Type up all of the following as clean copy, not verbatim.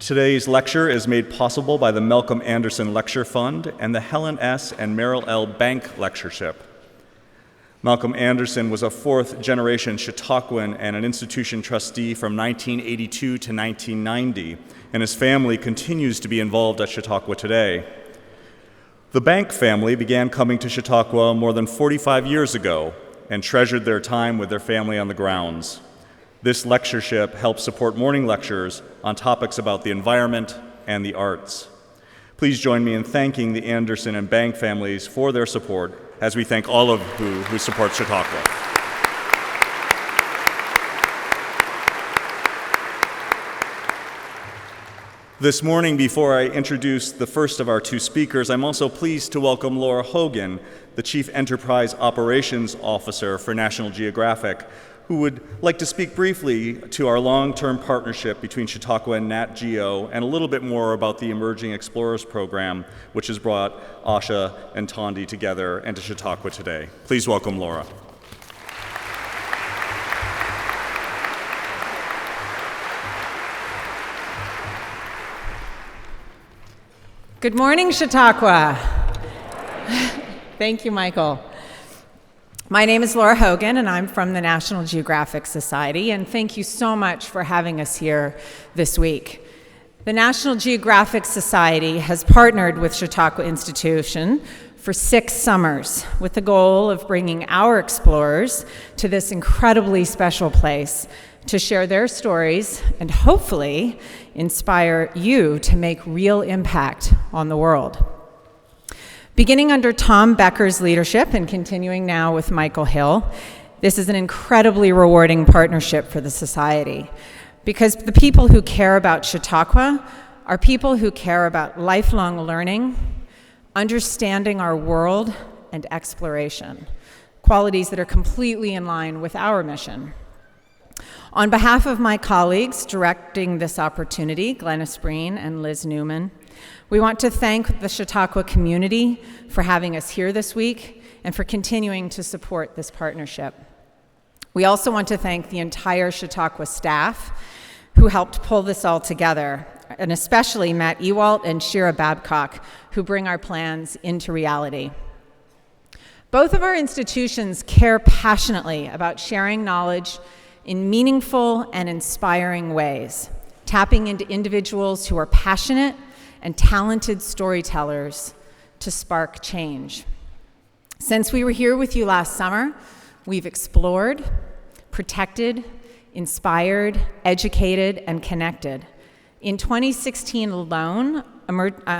Today's lecture is made possible by the Malcolm Anderson Lecture Fund and the Helen S. and Merrill L. Bank Lectureship. Malcolm Anderson was a fourth-generation Chautauquan and an institution trustee from 1982 to 1990, and his family continues to be involved at Chautauqua today. The Bank family began coming to Chautauqua more than 45 years ago and treasured their time with their family on the grounds. This lectureship helps support morning lectures on topics about the environment and the arts. Please join me in thanking the Anderson and Bank families for their support as we thank all of who support Chautauqua. This morning, before I introduce the first of our two speakers, I'm also pleased to welcome Laura Hogan, the Chief Enterprise Operations Officer for National Geographic, who would like to speak briefly to our long-term partnership between Chautauqua and Nat Geo, and a little bit more about the Emerging Explorers program, which has brought Asha and Thandiwe together and to Chautauqua today. Please welcome Laura. Good morning, Chautauqua. Thank you, Michael. My name is Laura Hogan, and I'm from the National Geographic Society, and thank you so much for having us here this week. The National Geographic Society has partnered with Chautauqua Institution for 6 summers with the goal of bringing our explorers to this incredibly special place to share their stories and hopefully inspire you to make real impact on the world. Beginning under Tom Becker's leadership and continuing now with Michael Hill, this is an incredibly rewarding partnership for the Society because the people who care about Chautauqua are people who care about lifelong learning, understanding our world, and exploration, qualities that are completely in line with our mission. On behalf of my colleagues directing this opportunity, Glennis Breen and Liz Newman, we want to thank the Chautauqua community for having us here this week and for continuing to support this partnership. We also want to thank the entire Chautauqua staff who helped pull this all together, and especially Matt Ewalt and Shira Babcock, who bring our plans into reality. Both of our institutions care passionately about sharing knowledge in meaningful and inspiring ways, tapping into individuals who are passionate and talented storytellers to spark change. Since we were here with you last summer, we've explored, protected, inspired, educated, and connected. In 2016 alone,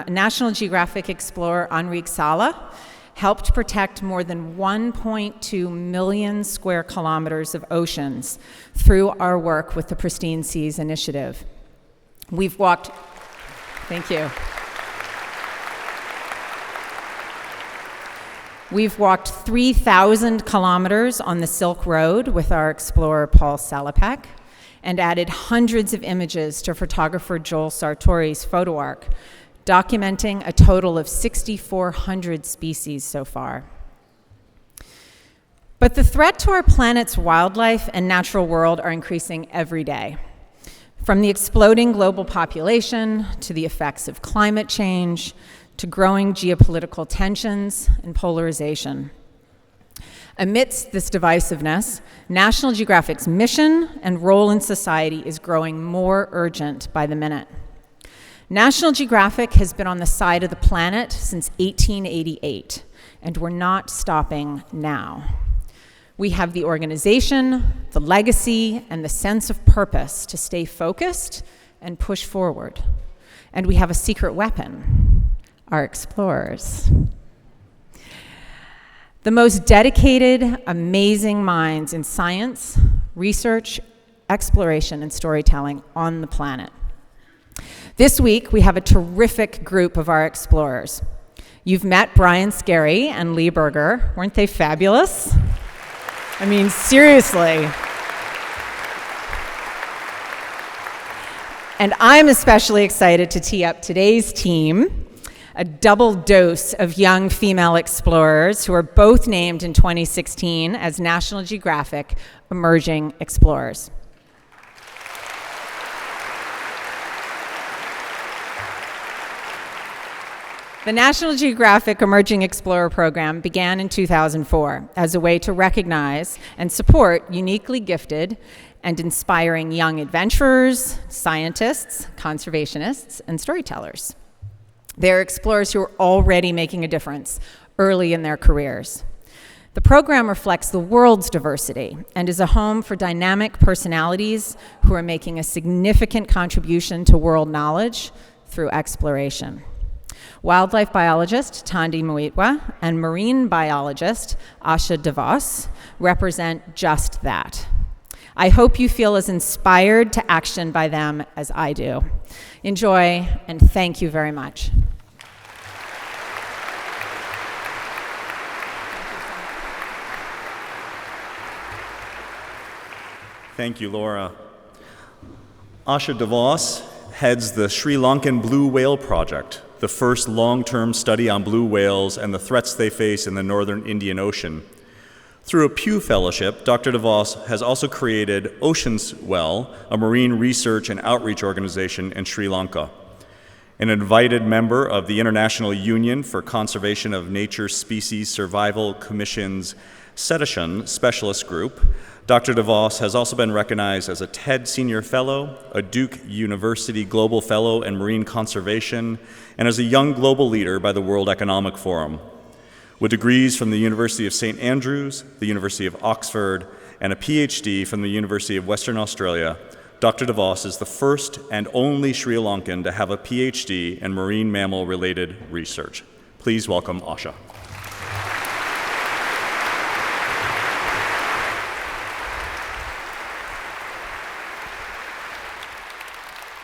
National Geographic explorer Enrique Sala helped protect more than 1.2 million square kilometers of oceans through our work with the Pristine Seas Initiative. Thank you. We've walked 3,000 kilometers on the Silk Road with our explorer Paul Salopek and added hundreds of images to photographer Joel Sartori's photo arc, documenting a total of 6,400 species so far. But the threat to our planet's wildlife and natural world are increasing every day. From the exploding global population, to the effects of climate change, to growing geopolitical tensions and polarization. Amidst this divisiveness, National Geographic's mission and role in society is growing more urgent by the minute. National Geographic has been on the side of the planet since 1888, and we're not stopping now. We have the organization, the legacy, and the sense of purpose to stay focused and push forward. And we have a secret weapon, our explorers. The most dedicated, amazing minds in science, research, exploration, and storytelling on the planet. This week, we have a terrific group of our explorers. You've met Brian Scarry and Lee Berger. Weren't they fabulous? I mean, seriously. And I'm especially excited to tee up today's team, a double dose of young female explorers who are both named in 2016 as National Geographic Emerging Explorers. The National Geographic Emerging Explorer program began in 2004 as a way to recognize and support uniquely gifted and inspiring young adventurers, scientists, conservationists, and storytellers. They're explorers who are already making a difference early in their careers. The program reflects the world's diversity and is a home for dynamic personalities who are making a significant contribution to world knowledge through exploration. Wildlife biologist Thandiwe Mweetwa and marine biologist Asha de Vos represent just that. I hope you feel as inspired to action by them as I do. Enjoy, and thank you very much. Thank you, Laura. Asha de Vos heads the Sri Lankan Blue Whale Project, the first long-term study on blue whales and the threats they face in the northern Indian Ocean. Through a Pew Fellowship, Dr. de Vos has also created Oceans Well, a marine research and outreach organization in Sri Lanka. An invited member of the International Union for Conservation of Nature Species Survival Commission's Cetacean Specialist Group, Dr. de Vos has also been recognized as a TED Senior Fellow, a Duke University Global Fellow in Marine Conservation, and as a Young Global Leader by the World Economic Forum. With degrees from the University of St. Andrews, the University of Oxford, and a PhD from the University of Western Australia, Dr. de Vos is the first and only Sri Lankan to have a PhD in marine mammal-related research. Please welcome Asha.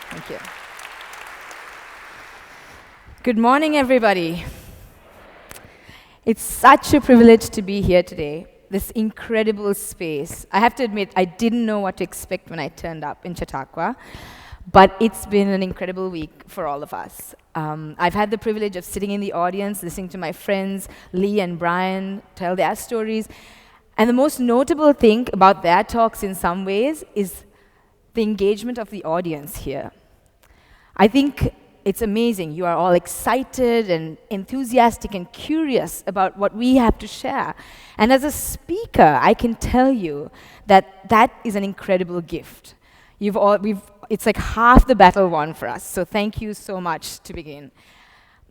Thank you. Good morning, everybody. It's such a privilege to be here today. This incredible space. I have to admit, I didn't know what to expect when I turned up in Chautauqua, but it's been an incredible week for all of us. I've had the privilege of sitting in the audience, listening to my friends, Lee and Brian, tell their stories. And the most notable thing about their talks in some ways is the engagement of the audience here. I think it's amazing. You are all excited and enthusiastic and curious about what we have to share. And as a speaker, I can tell you that that is an incredible gift. It's like half the battle won for us. So thank you so much to begin.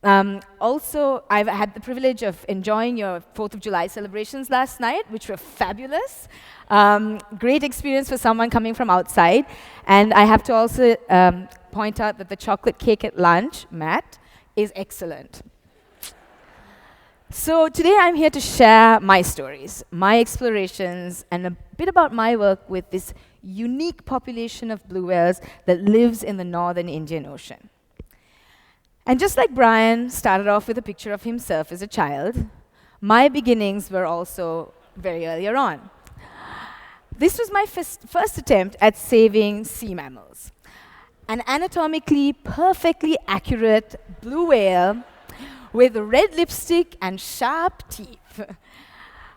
Also, I've had the privilege of enjoying your 4th of July celebrations last night, which were fabulous. Great experience for someone coming from outside. And I have to also point out that the chocolate cake at lunch, Matt, is excellent. So today I'm here to share my stories, my explorations, and a bit about my work with this unique population of blue whales that lives in the northern Indian Ocean. And just like Brian started off with a picture of himself as a child, my beginnings were also very earlier on. This was my first attempt at saving sea mammals. An anatomically perfectly accurate blue whale with red lipstick and sharp teeth.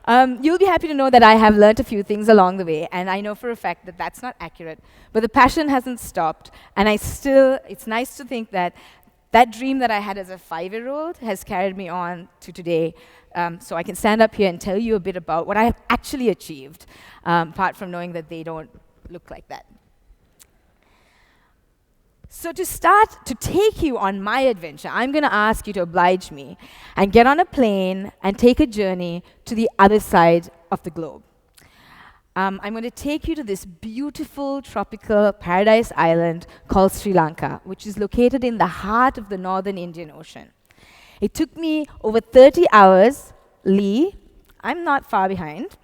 You'll be happy to know that I have learned a few things along the way, and I know for a fact that that's not accurate, but the passion hasn't stopped, and it's nice to think that that dream that I had as a 5-year-old has carried me on to today, so I can stand up here and tell you a bit about what I have actually achieved, apart from knowing that they don't look like that. So to start to take you on my adventure, I'm going to ask you to oblige me and get on a plane and take a journey to the other side of the globe. I'm going to take you to this beautiful tropical paradise island called Sri Lanka, which is located in the heart of the northern Indian Ocean. It took me over 30 hours, Lee, I'm not far behind.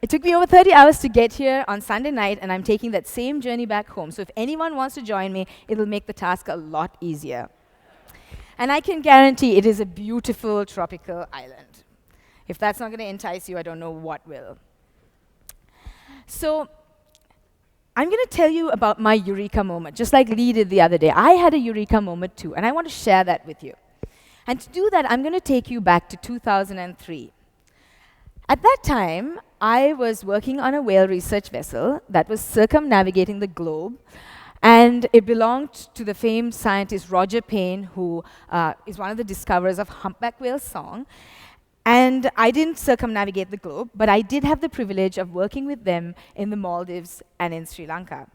It took me over 30 hours to get here on Sunday night, and I'm taking that same journey back home. So if anyone wants to join me, it'll make the task a lot easier. And I can guarantee it is a beautiful tropical island. If that's not going to entice you, I don't know what will. So I'm going to tell you about my eureka moment, just like Lee did the other day. I had a eureka moment too, and I want to share that with you. And to do that, I'm going to take you back to 2003. At that time, I was working on a whale research vessel that was circumnavigating the globe, And it belonged to the famed scientist Roger Payne, who is one of the discoverers of humpback whale song. And I didn't circumnavigate the globe, but I did have the privilege of working with them in the Maldives and in Sri Lanka.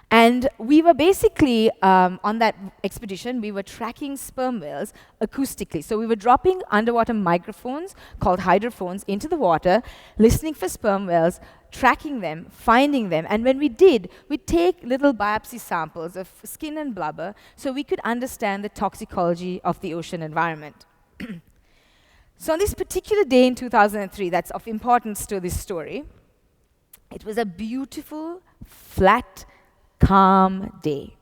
And we were basically, on that expedition, we were tracking sperm whales acoustically. So we were dropping underwater microphones called hydrophones into the water, listening for sperm whales, tracking them, finding them. And when we did, we'd take little biopsy samples of skin and blubber so we could understand the toxicology of the ocean environment. So on this particular day in 2003, that's of importance to this story, it was a beautiful, flat, calm day.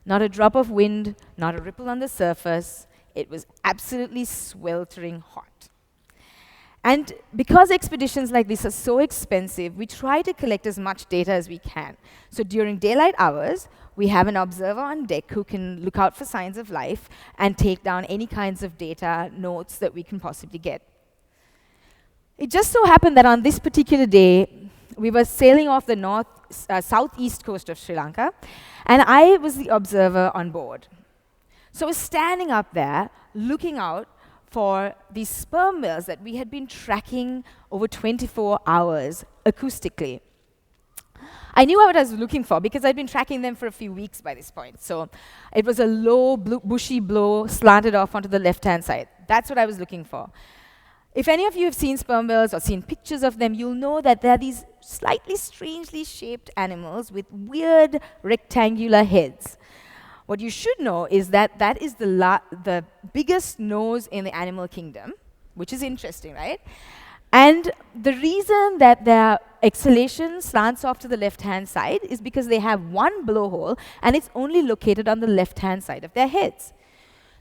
Not a drop of wind, not a ripple on the surface. It was absolutely sweltering hot. And because expeditions like this are so expensive, we try to collect as much data as we can. So during daylight hours, we have an observer on deck who can look out for signs of life and take down any kinds of data, notes that we can possibly get. It just so happened that on this particular day, we were sailing off the southeast coast of Sri Lanka, and I was the observer on board. So I was standing up there, looking out for these sperm whales that we had been tracking over 24 hours acoustically. I knew what I was looking for because I'd been tracking them for a few weeks by this point. So it was a low, bushy blow slanted off onto the left-hand side. That's what I was looking for. If any of you have seen sperm whales or seen pictures of them, you'll know that they're these slightly strangely shaped animals with weird rectangular heads. What you should know is that that is the biggest nose in the animal kingdom, which is interesting, right? And the reason that their exhalation slants off to the left-hand side is because they have one blowhole, and it's only located on the left-hand side of their heads.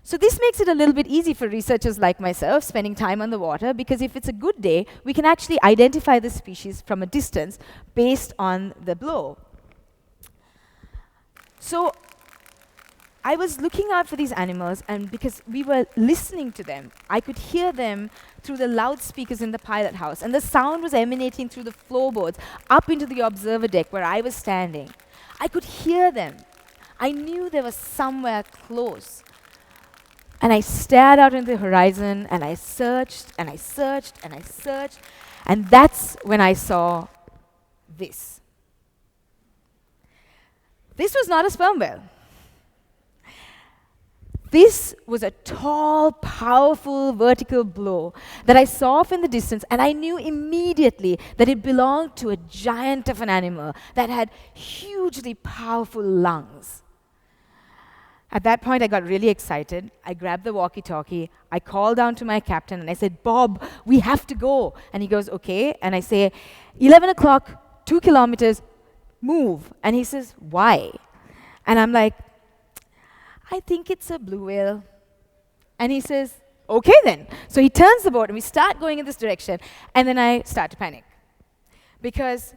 So this makes it a little bit easy for researchers like myself spending time on the water, because if it's a good day, we can actually identify the species from a distance based on the blow. So I was looking out for these animals, and because we were listening to them, I could hear them through the loudspeakers in the pilot house, and the sound was emanating through the floorboards up into the observer deck where I was standing. I could hear them. I knew they were somewhere close. And I stared out into the horizon, and I searched, and I searched, and I searched, and that's when I saw this. This was not a sperm whale. This was a tall, powerful vertical blow that I saw off in the distance, and I knew immediately that it belonged to a giant of an animal that had hugely powerful lungs. At that point, I got really excited. I grabbed the walkie-talkie. I called down to my captain, and I said, "Bob, we have to go." And he goes, "Okay." And I say, 11 o'clock, 2 kilometers, move. And he says, "Why?" And I'm like, "I think it's a blue whale." And he says, "Okay then." So he turns the boat, and we start going in this direction. And then I start to panic. Because,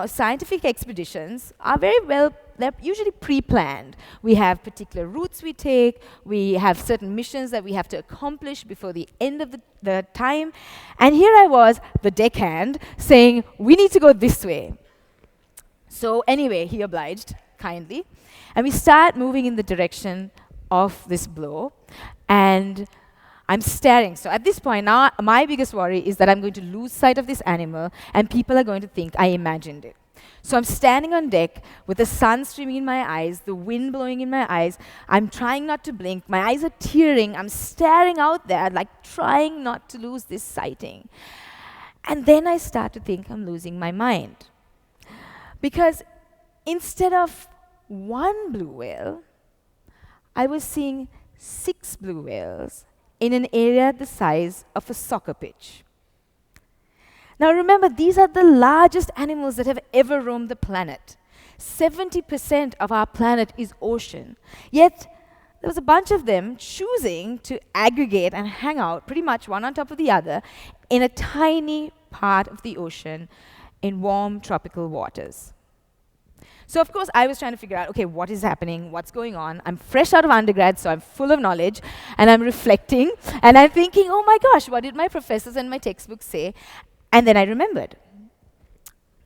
scientific expeditions are they're usually pre-planned. We have particular routes we take. We have certain missions that we have to accomplish before the end of the time. And here I was, the deckhand, saying, "We need to go this way." So anyway, he obliged kindly. And we start moving in the direction of this blow. And I'm staring. So at this point, now my biggest worry is that I'm going to lose sight of this animal, and people are going to think I imagined it. So I'm standing on deck with the sun streaming in my eyes, the wind blowing in my eyes. I'm trying not to blink. My eyes are tearing. I'm staring out there, like trying not to lose this sighting. And then I start to think I'm losing my mind. Because instead of one blue whale, I was seeing 6 blue whales in an area the size of a soccer pitch. Now remember, these are the largest animals that have ever roamed the planet. 70% of our planet is ocean. Yet, there was a bunch of them choosing to aggregate and hang out pretty much one on top of the other in a tiny part of the ocean in warm tropical waters. So of course, I was trying to figure out, okay, what is happening? What's going on? I'm fresh out of undergrad, so I'm full of knowledge, and I'm reflecting, and I'm thinking, oh my gosh, what did my professors and my textbooks say? And then I remembered.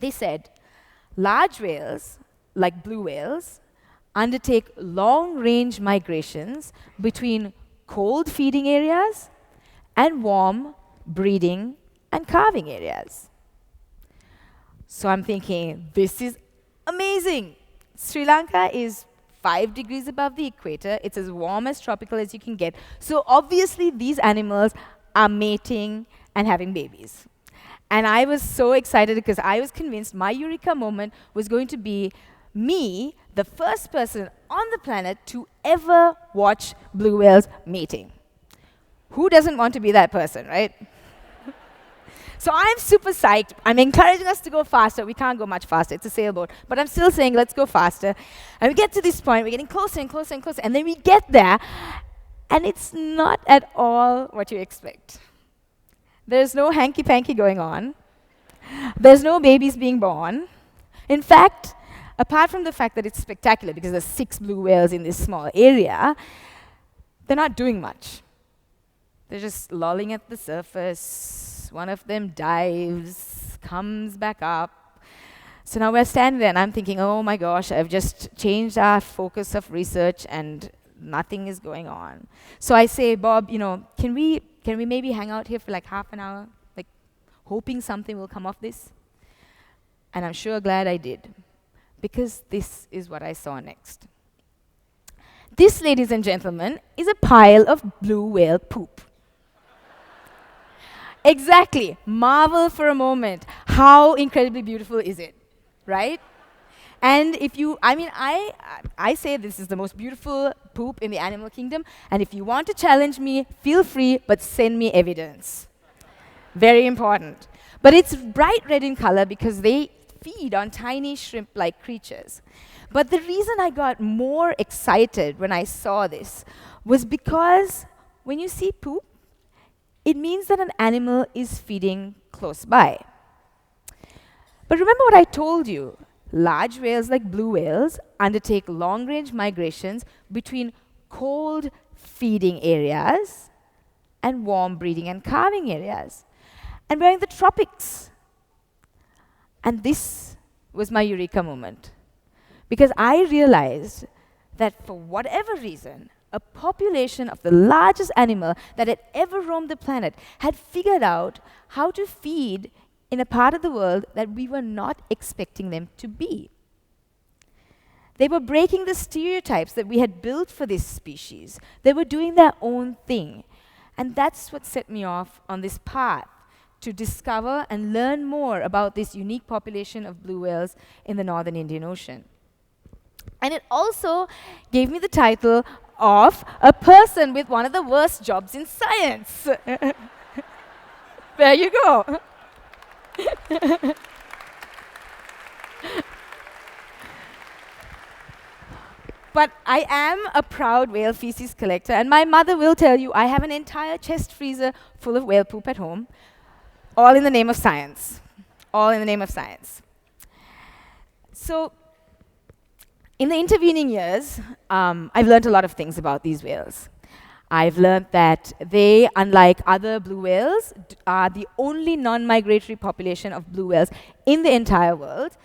They said, large whales like blue whales, undertake long-range migrations between cold feeding areas and warm breeding and calving areas. So I'm thinking, this is amazing. Sri Lanka is 5 degrees above the equator. It's as warm as tropical as you can get. So obviously these animals are mating and having babies. And I was so excited because I was convinced my eureka moment was going to be me, the first person on the planet to ever watch blue whales mating. Who doesn't want to be that person, right? So I'm super psyched. I'm encouraging us to go faster. We can't go much faster. It's a sailboat. But I'm still saying, let's go faster. And we get to this point. We're getting closer and closer and closer. And then we get there. And it's not at all what you expect. There's no hanky-panky going on. There's no babies being born. In fact, apart from the fact that it's spectacular because there's 6 blue whales in this small area, they're not doing much. They're just lolling at the surface. One of them dives, comes back up. So now we're standing there and I'm thinking, oh my gosh, I've just changed our focus of research and nothing is going on. So I say, Bob, can we maybe hang out here for like half an hour, like hoping something will come of this? And I'm sure glad I did, because this is what I saw next. This, ladies and gentlemen, is a pile of blue whale poop. Exactly. Marvel for a moment. How incredibly beautiful is it, right? And if you, I say this is the most beautiful poop in the animal kingdom, and if you want to challenge me, feel free, but send me evidence. Very important. But it's bright red in color because they feed on tiny shrimp-like creatures. But the reason I got more excited when I saw this was because when you see poop, it means that an animal is feeding close by. But remember what I told you. Large whales like blue whales undertake long-range migrations between cold feeding areas and warm breeding and calving areas. And we're in the tropics. And this was my eureka moment. Because I realized that for whatever reason, a population of the largest animal that had ever roamed the planet had figured out how to feed in a part of the world that we were not expecting them to be. They were breaking the stereotypes that we had built for this species. They were doing their own thing. And that's what set me off on this path to discover and learn more about this unique population of blue whales in the northern Indian Ocean. And it also gave me the title of a person with one of the worst jobs in science. There you go. But I am a proud whale feces collector, and my mother will tell you I have an entire chest freezer full of whale poop at home, all in the name of science. All in the name of science. So, in the intervening years, I've learned a lot of things about these whales. I've learned that they, unlike other blue whales, are the only non-migratory population of blue whales in the entire world.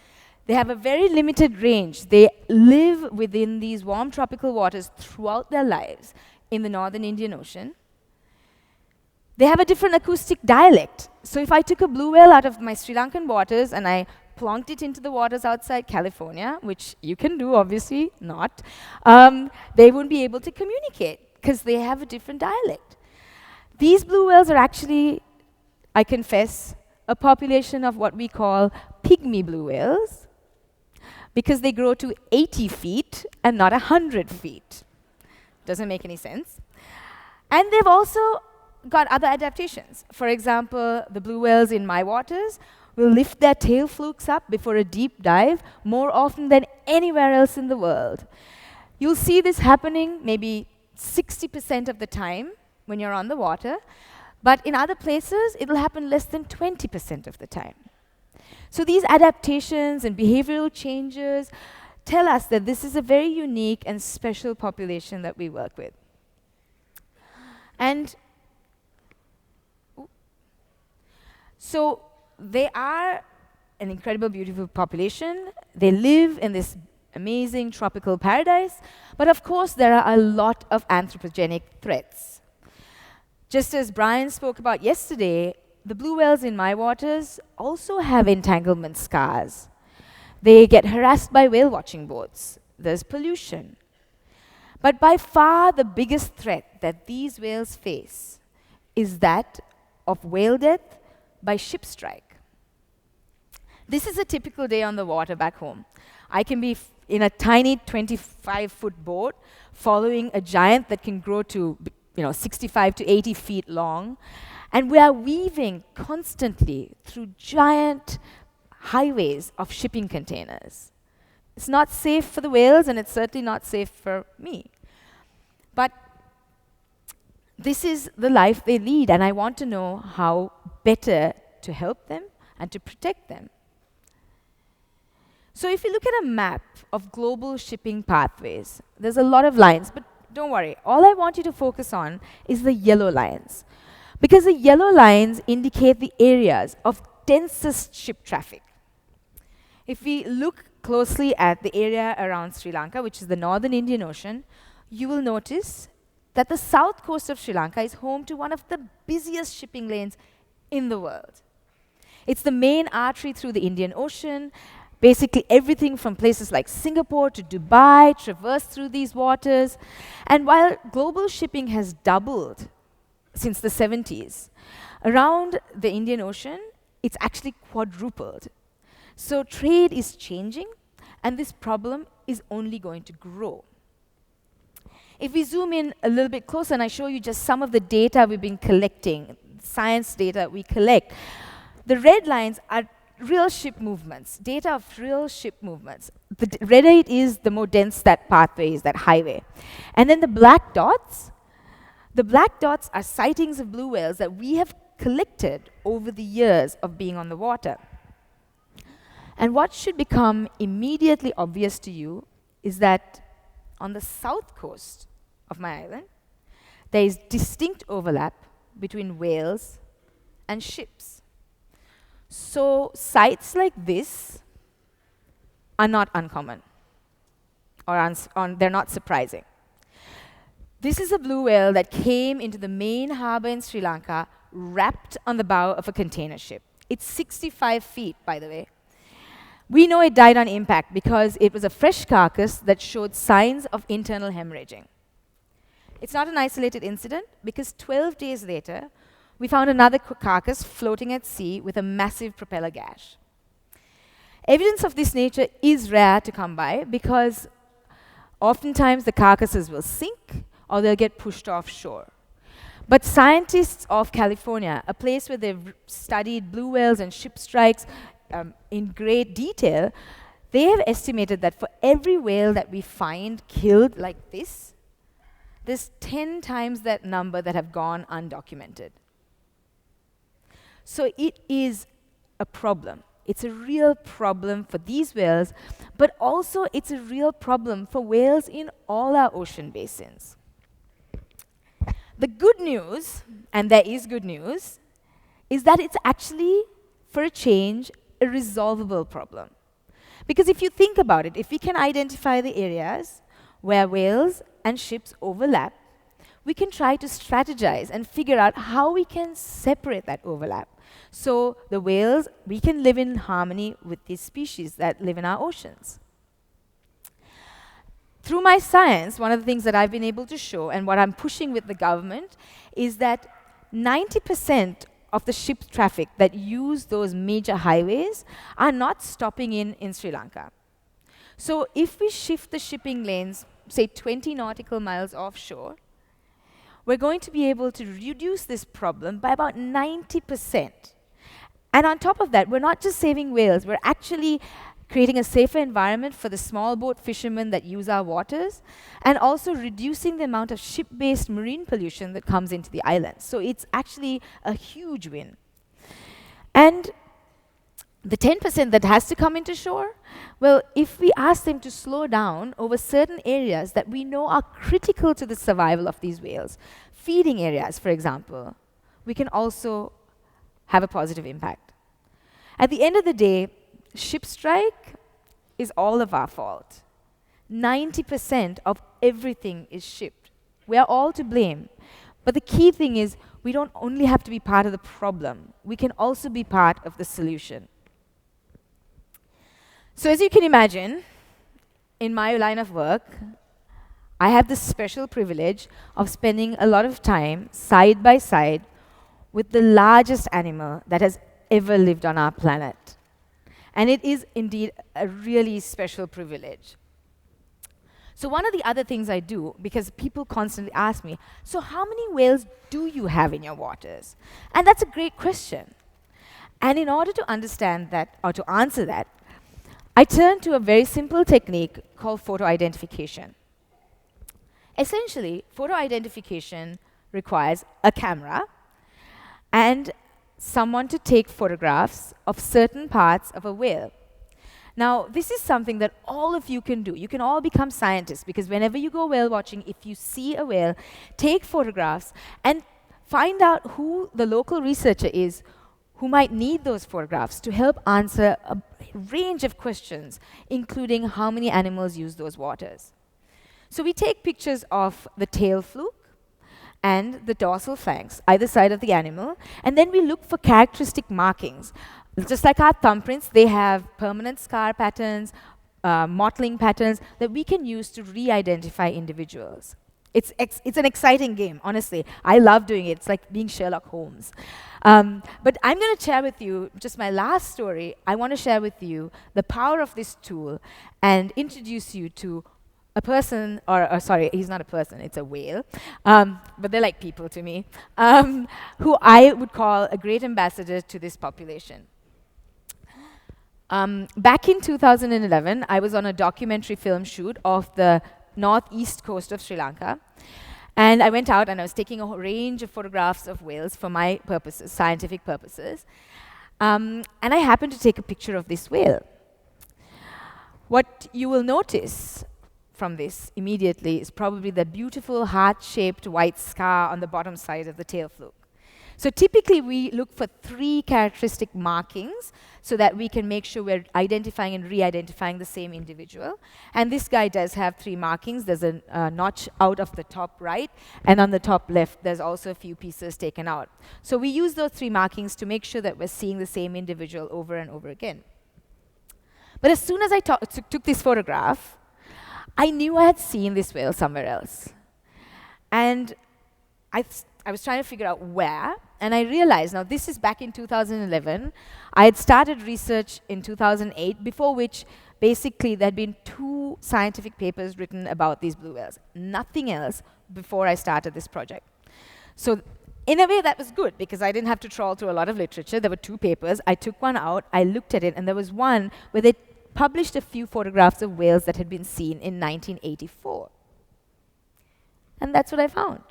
They have a very limited range. They live within these warm tropical waters throughout their lives in the northern Indian Ocean. They have a different acoustic dialect. So if I took a blue whale out of my Sri Lankan waters and I plonked it into the waters outside California, which you can do, obviously not, they wouldn't be able to communicate because they have a different dialect. These blue whales are actually, I confess, a population of what we call pygmy blue whales because they grow to 80 feet and not 100 feet. Doesn't make any sense. And they've also got other adaptations. For example, the blue whales in my waters will lift their tail flukes up before a deep dive more often than anywhere else in the world. You'll see this happening maybe 60% of the time when you're on the water, but in other places, it'll happen less than 20% of the time. So these adaptations and behavioral changes tell us that this is a very unique and special population that we work with. And so they are an incredible, beautiful population. They live in this amazing tropical paradise, but of course there are a lot of anthropogenic threats. Just as Brian spoke about yesterday, the blue whales in my waters also have entanglement scars. They get harassed by whale watching boats. There's pollution. But by far the biggest threat that these whales face is that of whale death by ship strike. This is a typical day on the water back home. I can be in a tiny 25-foot boat following a giant that can grow to 65 to 80 feet long, and we are weaving constantly through giant highways of shipping containers. It's not safe for the whales, and it's certainly not safe for me. But this is the life they lead, and I want to know how better to help them and to protect them. So if you look at a map of global shipping pathways, there's a lot of lines, but don't worry. All I want you to focus on is the yellow lines, because the yellow lines indicate the areas of densest ship traffic. If we look closely at the area around Sri Lanka, which is the northern Indian Ocean, you will notice that the south coast of Sri Lanka is home to one of the busiest shipping lanes in the world. It's the main artery through the Indian Ocean. Basically, everything from places like Singapore to Dubai traverse through these waters. And while global shipping has doubled since the 70s, around the Indian Ocean, it's actually quadrupled. So trade is changing, and this problem is only going to grow. If we zoom in a little bit closer and I show you just some of the data we've been collecting, science data we collect, the red lines are real ship movements, data of real ship movements. The redder it is, the more dense that pathway is, that highway. And then the black dots are sightings of blue whales that we have collected over the years of being on the water. And what should become immediately obvious to you is that on the south coast of my island, there is distinct overlap between whales and ships. So sites like this are not uncommon, or they're not surprising. This is a blue whale that came into the main harbor in Sri Lanka wrapped on the bow of a container ship. It's 65 feet, by the way. We know it died on impact because it was a fresh carcass that showed signs of internal hemorrhaging. It's not an isolated incident because 12 days later, we found another carcass floating at sea with a massive propeller gash. Evidence of this nature is rare to come by because oftentimes the carcasses will sink or they'll get pushed offshore. But scientists of California, a place where they've studied blue whales and ship strikes in great detail, they have estimated that for every whale that we find killed like this, there's 10 times that number that have gone undocumented. So it is a problem. It's a real problem for these whales, but also it's a real problem for whales in all our ocean basins. The good news, and there is good news, is that it's actually, for a change, a resolvable problem. Because if you think about it, if we can identify the areas where whales and ships overlap, we can try to strategize and figure out how we can separate that overlap. So the whales, we can live in harmony with these species that live in our oceans. Through my science, one of the things that I've been able to show, and what I'm pushing with the government, is that 90% of the ship traffic that use those major highways are not stopping in Sri Lanka. So if we shift the shipping lanes, say 20 nautical miles offshore, we're going to be able to reduce this problem by about 90%. And on top of that, we're not just saving whales, we're actually creating a safer environment for the small boat fishermen that use our waters, and also reducing the amount of ship-based marine pollution that comes into the island. So it's actually a huge win. And the 10% that has to come into shore, well, if we ask them to slow down over certain areas that we know are critical to the survival of these whales, feeding areas, for example, we can also have a positive impact. At the end of the day, ship strike is all of our fault. 90% of everything is shipped. We are all to blame. But the key thing is, we don't only have to be part of the problem, we can also be part of the solution. So as you can imagine, in my line of work, I have the special privilege of spending a lot of time side by side with the largest animal that has ever lived on our planet. And it is indeed a really special privilege. So one of the other things I do, because people constantly ask me, so how many whales do you have in your waters? And that's a great question. And in order to understand that, or to answer that, I turn to a very simple technique called photo identification. Essentially, photo identification requires a camera and someone to take photographs of certain parts of a whale. Now, this is something that all of you can do. You can all become scientists, because whenever you go whale watching, if you see a whale, take photographs and find out who the local researcher is who might need those photographs to help answer a range of questions, including how many animals use those waters. So we take pictures of the tail fluke and the dorsal flanks, either side of the animal, and then we look for characteristic markings. Just like our thumbprints, they have permanent scar patterns, mottling patterns that we can use to re-identify individuals. It's an exciting game, honestly. I love doing it. It's like being Sherlock Holmes. But I'm going to share with you just my last story. I want to share with you the power of this tool and introduce you to a person, or sorry, he's not a person, it's a whale, but they're like people to me, who I would call a great ambassador to this population. Back in 2011, I was on a documentary film shoot of the northeast coast of Sri Lanka. And I went out and I was taking a range of photographs of whales for my purposes, scientific purposes. And I happened to take a picture of this whale. What you will notice from this immediately is probably the beautiful heart-shaped white scar on the bottom side of the tail fluke. So typically we look for 3 characteristic markings so that we can make sure we're identifying and re-identifying the same individual. And this guy does have 3 markings. There's a notch out of the top right, and on the top left there's also a few pieces taken out. So we use those 3 markings to make sure that we're seeing the same individual over and over again. But as soon as I took this photograph, I knew I had seen this whale somewhere else. And I was trying to figure out where, and I realized, now this is back in 2011. I had started research in 2008, before which basically there had been 2 scientific papers written about these blue whales. Nothing else before I started this project. So in a way that was good, because I didn't have to trawl through a lot of literature. There were 2 papers. I took one out, I looked at it, and there was one where they published a few photographs of whales that had been seen in 1984. And that's what I found.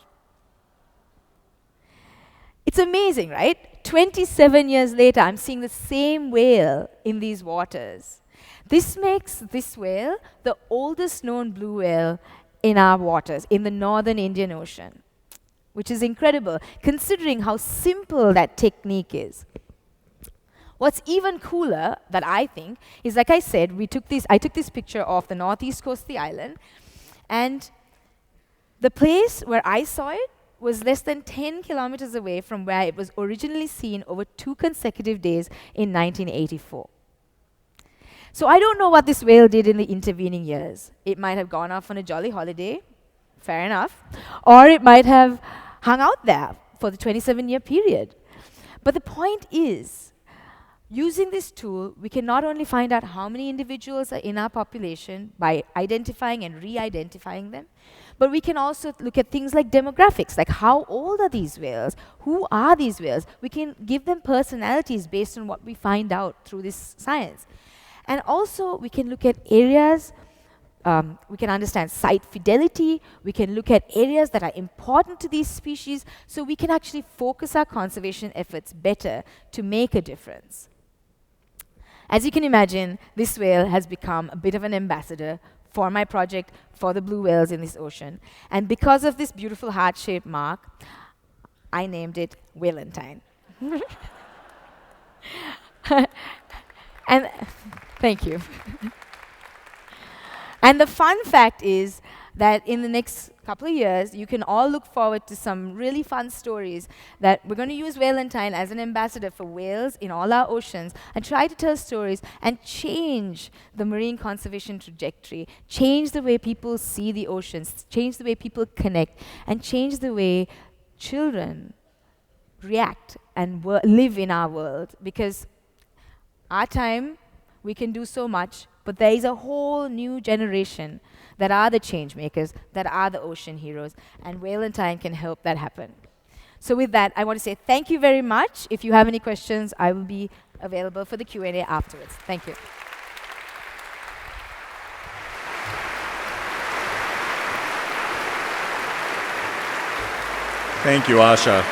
It's amazing, right? 27 years later, I'm seeing the same whale in these waters. This makes this whale the oldest known blue whale in our waters, in the northern Indian Ocean, which is incredible, considering how simple that technique is. What's even cooler, that I think, is, like I said, I took this picture of the northeast coast of the island, and the place where I saw it was less than 10 kilometers away from where it was originally seen over 2 consecutive days in 1984. So I don't know what this whale did in the intervening years. It might have gone off on a jolly holiday, fair enough, or it might have hung out there for the 27-year period. But the point is, using this tool, we can not only find out how many individuals are in our population by identifying and re-identifying them, but we can also look at things like demographics, like how old are these whales? Who are these whales? We can give them personalities based on what we find out through this science. And also, we can look at areas, we can understand site fidelity, we can look at areas that are important to these species, so we can actually focus our conservation efforts better to make a difference. As you can imagine, this whale has become a bit of an ambassador for my project, for the blue whales in this ocean. And because of this beautiful heart-shaped mark, I named it Whalentine. And thank you. And the fun fact is that in the next couple of years, you can all look forward to some really fun stories that we're going to use Valentine as an ambassador for whales in all our oceans and try to tell stories and change the marine conservation trajectory, change the way people see the oceans, change the way people connect, and change the way children react and live in our world. Because our time, we can do so much, but there is a whole new generation that are the change makers, that are the ocean heroes, and Valentine can help that happen. So with that, I want to say thank you very much. If you have any questions, I will be available for the Q&A afterwards. Thank you. Thank you, Asha.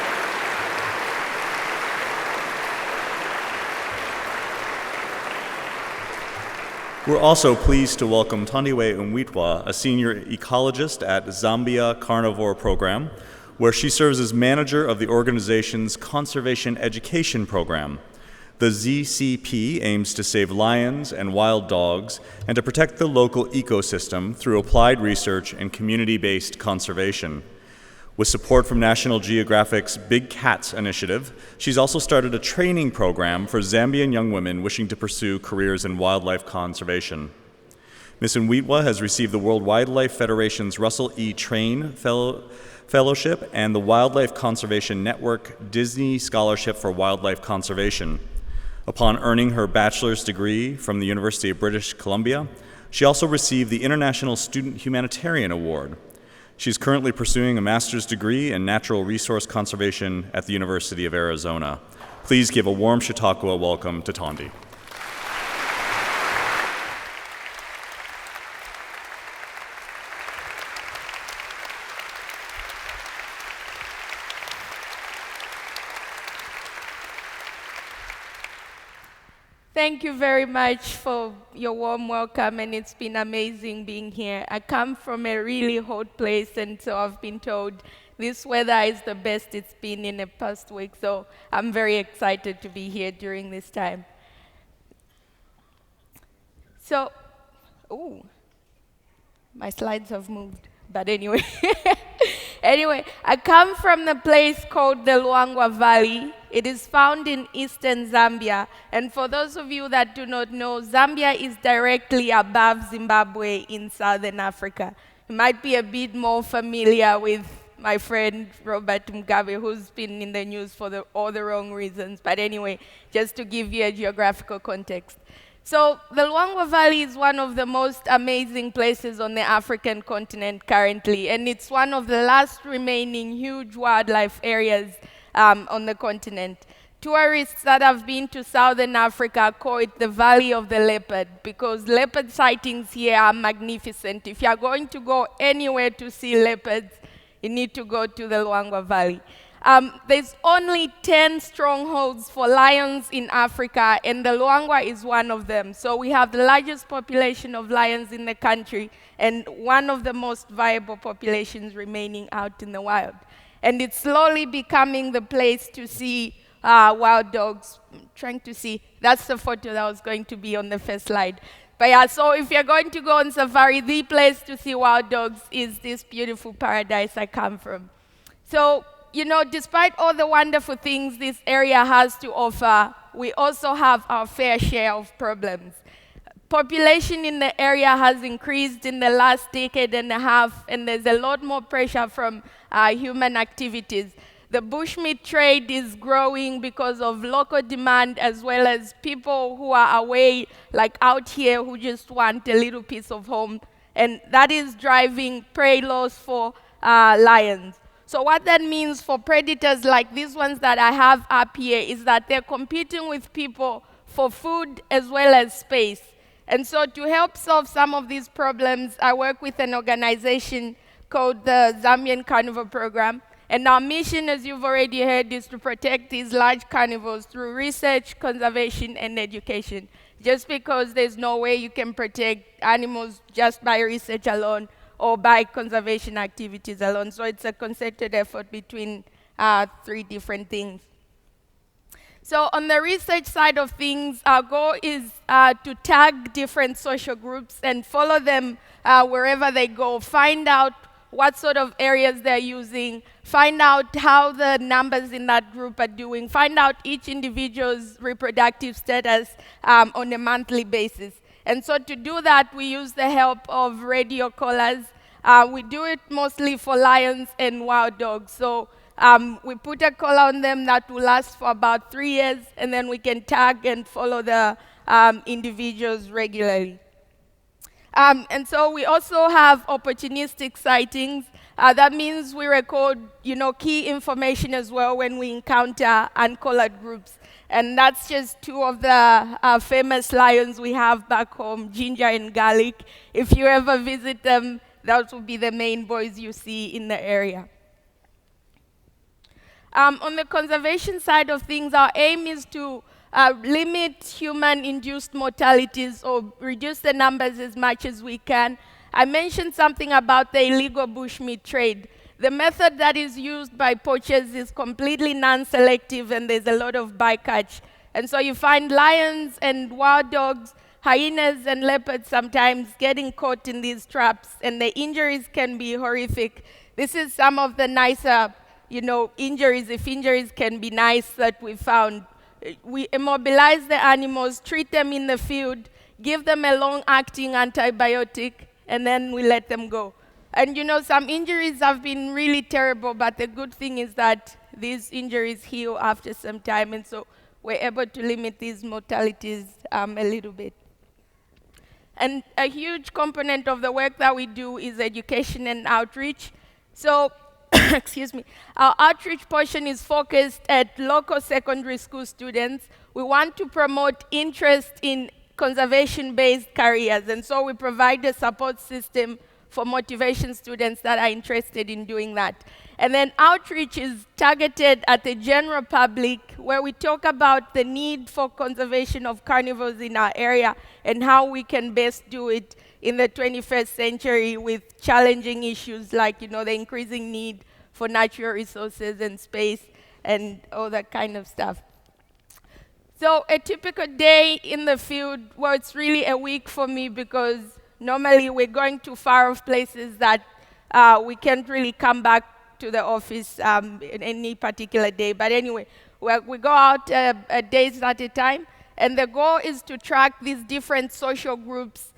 We're also pleased to welcome Thandiwe Mweetwa, a senior ecologist at Zambia Carnivore Program, where she serves as manager of the organization's Conservation Education Program. The ZCP aims to save lions and wild dogs and to protect the local ecosystem through applied research and community-based conservation. With support from National Geographic's Big Cats initiative, she's also started a training program for Zambian young women wishing to pursue careers in wildlife conservation. Ms. Mweetwa has received the World Wildlife Federation's Russell E. Train Fellowship and the Wildlife Conservation Network Disney Scholarship for Wildlife Conservation. Upon earning her bachelor's degree from the University of British Columbia, she also received the International Student Humanitarian Award. She's currently pursuing a master's degree in natural resource conservation at the University of Arizona. Please give a warm Chautauqua welcome to Thandi. Thank you very much for your warm welcome, and it's been amazing being here. I come from a really hot place, and so I've been told this weather is the best it's been in the past week, so I'm very excited to be here during this time. So, my slides have moved, but anyway. Anyway, I come from the place called the Luangwa Valley. It is found in eastern Zambia. And for those of you that do not know, Zambia is directly above Zimbabwe in southern Africa. You might be a bit more familiar with my friend Robert Mugabe, who's been in the news for all the wrong reasons. But anyway, just to give you a geographical context. So the Luangwa Valley is one of the most amazing places on the African continent currently, and it's one of the last remaining huge wildlife areas on the continent. Tourists that have been to southern Africa call it the Valley of the Leopard, because leopard sightings here are magnificent. If you're going to go anywhere to see leopards, you need to go to the Luangwa Valley. There's only 10 strongholds for lions in Africa, and the Luangwa is one of them. So we have the largest population of lions in the country, and one of the most viable populations remaining out in the wild. And it's slowly becoming the place to see wild dogs. I'm trying to see, that's the photo that was going to be on the first slide. But yeah, so if you're going to go on safari, the place to see wild dogs is this beautiful paradise I come from. So, you know, despite all the wonderful things this area has to offer, we also have our fair share of problems. Population in the area has increased in the last decade and a half, and there's a lot more pressure from human activities. The bushmeat trade is growing because of local demand, as well as people who are away, like out here, who just want a little piece of home. And that is driving prey loss for lions. So what that means for predators like these ones that I have up here is that they're competing with people for food as well as space. And so to help solve some of these problems, I work with an organization called the Zambian Carnivore Program. And our mission, as you've already heard, is to protect these large carnivores through research, conservation, and education. Just because there's no way you can protect animals just by research alone or by conservation activities alone. So it's a concerted effort between 3 different things. So on the research side of things, our goal is to tag different social groups and follow them wherever they go, find out what sort of areas they're using, find out how the numbers in that group are doing, find out each individual's reproductive status on a monthly basis. And so to do that, we use the help of radio collars. We do it mostly for lions and wild dogs. So we put a collar on them that will last for about 3 years, and then we can tag and follow the individuals regularly. And so we also have opportunistic sightings. That means we record, key information as well when we encounter uncollared groups. And that's just 2 of the famous lions we have back home, Ginger and Garlic. If you ever visit them, those will be the main boys you see in the area. On the conservation side of things, our aim is to limit human-induced mortalities or reduce the numbers as much as we can. I mentioned something about the illegal bushmeat trade. The method that is used by poachers is completely non-selective, and there's a lot of bycatch. And so you find lions and wild dogs, hyenas and leopards sometimes getting caught in these traps, and the injuries can be horrific. This is some of the nicer, injuries, if injuries can be nice, that we found. We immobilize the animals, treat them in the field, give them a long-acting antibiotic, and then we let them go. And some injuries have been really terrible, but the good thing is that these injuries heal after some time, and so we're able to limit these mortalities a little bit. And a huge component of the work that we do is education and outreach. So, excuse me, our outreach portion is focused at local secondary school students. We want to promote interest in conservation-based careers, and so we provide a support system for motivation students that are interested in doing that. And then outreach is targeted at the general public, where we talk about the need for conservation of carnivores in our area and how we can best do it in the 21st century with challenging issues like, the increasing need for natural resources and space and all that kind of stuff. So a typical day in the field, well, it's really a week for me because normally we're going to far-off places that we can't really come back to the office in any particular day. But anyway, we go out days at a time, and the goal is to track these different social groups,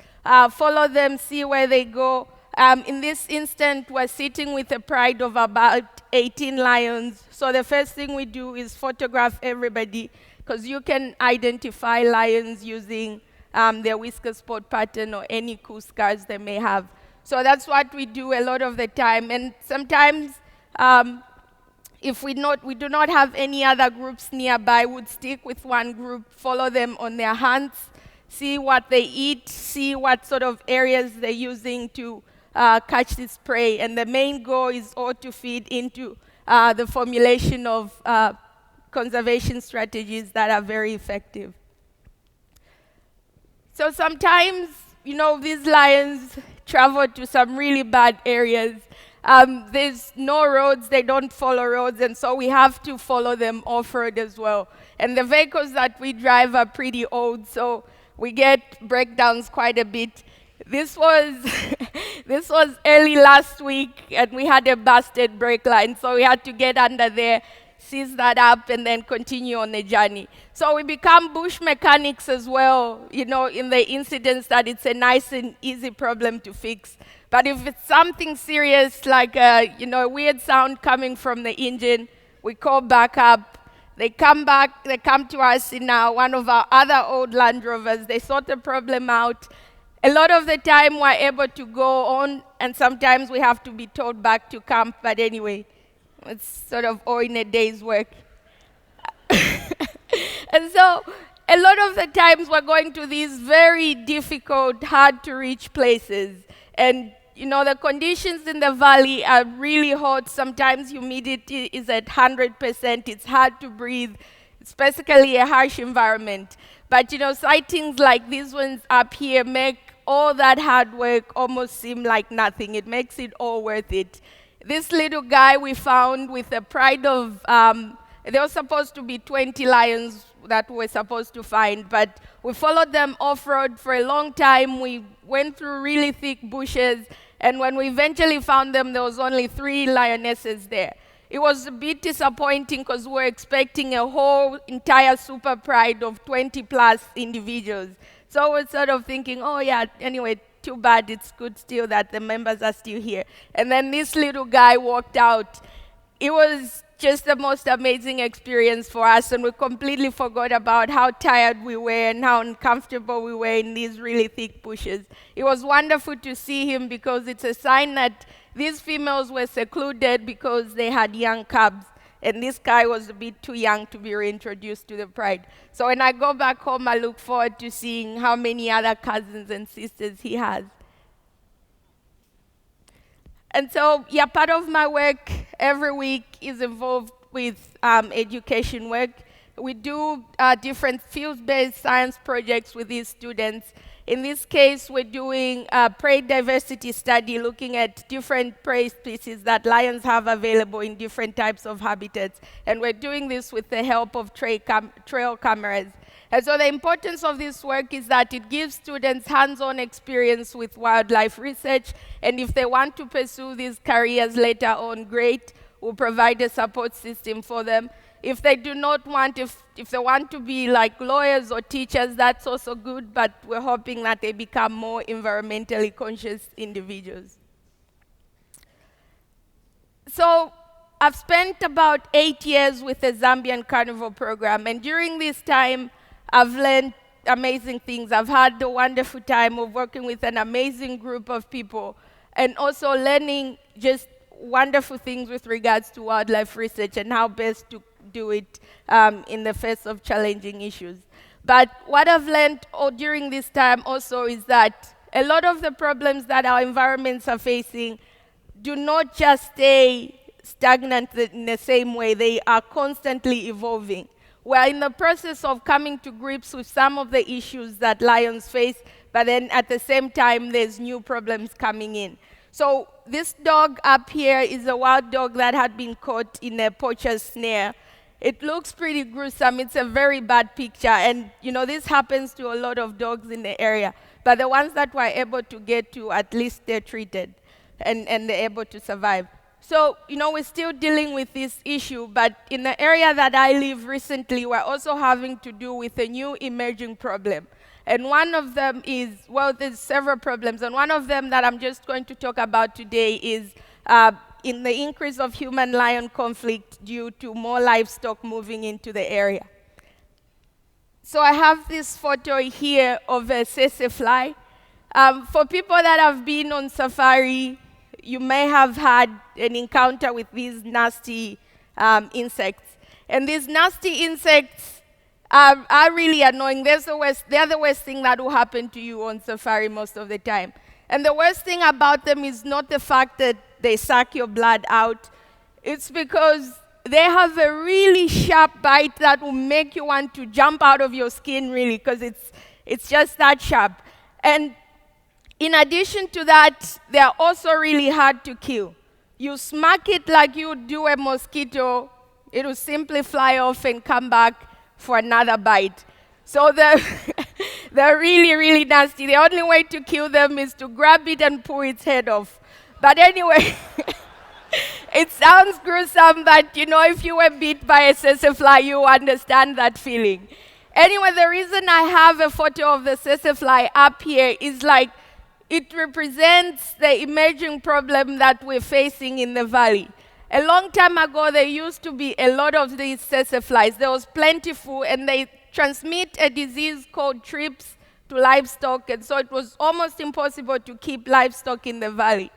follow them, see where they go. In this instant, we're sitting with a pride of about 18 lions. So the first thing we do is photograph everybody, because you can identify lions using their whisker spot pattern or any cool scars they may have. So that's what we do a lot of the time. And sometimes, if we do not have any other groups nearby, we'd stick with one group, follow them on their hunts, see what they eat, see what sort of areas they're using to catch this prey. And the main goal is all to feed into the formulation of conservation strategies that are very effective. So sometimes, these lions travel to some really bad areas. There's no roads, they don't follow roads, and so we have to follow them off-road as well. And the vehicles that we drive are pretty old, so we get breakdowns quite a bit. This was this was early last week, and we had a busted brake line, so we had to get under there, seize that up, and then continue on the journey. So we become bush mechanics as well, in the incidents that it's a nice and easy problem to fix. But if it's something serious, like a weird sound coming from the engine, we call backup. They come back, they come to us in one of our other old Land Rovers. They sort the problem out. A lot of the time we're able to go on, and sometimes we have to be towed back to camp. But anyway, it's sort of all in a day's work. And so a lot of the times we're going to these very difficult, hard-to-reach places. And, the conditions in the valley are really hot. Sometimes humidity is at 100%. It's hard to breathe. It's basically a harsh environment. But, sightings like these ones up here make all that hard work almost seem like nothing. It makes it all worth it. This little guy we found with a pride of There was supposed to be 20 lions that we were supposed to find, but we followed them off-road for a long time. We went through really thick bushes, and when we eventually found them, there was only 3 lionesses there. It was a bit disappointing because we were expecting a whole entire super pride of 20 plus individuals. So we're sort of thinking, oh yeah, anyway, too bad, it's good still that the members are still here. And then this little guy walked out. It was just the most amazing experience for us, and we completely forgot about how tired we were and how uncomfortable we were in these really thick bushes. It was wonderful to see him because it's a sign that these females were secluded because they had young cubs, and this guy was a bit too young to be reintroduced to the pride. So when I go back home, I look forward to seeing how many other cousins and sisters he has. And so, yeah, part of my work every week is involved with education work. We do different field-based science projects with these students. In this case, we're doing a prey diversity study looking at different prey species that lions have available in different types of habitats. And we're doing this with the help of trail cameras. And so the importance of this work is that it gives students hands-on experience with wildlife research, and if they want to pursue these careers later on, great, we'll provide a support system for them. If they do not want, if they want to be like lawyers or teachers, that's also good, but we're hoping that they become more environmentally conscious individuals. So I've spent about 8 years with the Zambian Carnival program, and during this time, I've learned amazing things. I've had the wonderful time of working with an amazing group of people and also learning just wonderful things with regards to wildlife research and how best to do it in the face of challenging issues. But what I've learned during this time also is that a lot of the problems that our environments are facing do not just stay stagnant in the same way. They are constantly evolving. We're in the process of coming to grips with some of the issues that lions face, but then at the same time, there's new problems coming in. So this dog up here is a wild dog that had been caught in a poacher's snare. It looks pretty gruesome. It's a very bad picture, and this happens to a lot of dogs in the area. But the ones that we're able to get to, at least they're treated, and they're able to survive. So, we're still dealing with this issue, but in the area that I live recently, we're also having to do with a new emerging problem. And one of them is, well, there's several problems, and one of them that I'm just going to talk about today is in the increase of human-lion conflict due to more livestock moving into the area. So I have this photo here of a tsetse. For people that have been on safari, you may have had an encounter with these nasty insects. And these nasty insects are really annoying. They're the worst thing that will happen to you on safari most of the time. And the worst thing about them is not the fact that they suck your blood out. It's because they have a really sharp bite that will make you want to jump out of your skin, really, because it's just that sharp. And in addition to that, they are also really hard to kill. You smack it like you would do a mosquito, it will simply fly off and come back for another bite. So they're really, really nasty. The only way to kill them is to grab it and pull its head off. But anyway, it sounds gruesome, but if you were bit by a tsetse, you understand that feeling. Anyway, the reason I have a photo of the tsetse up here is it represents the emerging problem that we're facing in the valley. A long time ago, there used to be a lot of these tsetse. There was plentiful, and they transmit a disease called trips to livestock, and so it was almost impossible to keep livestock in the valley.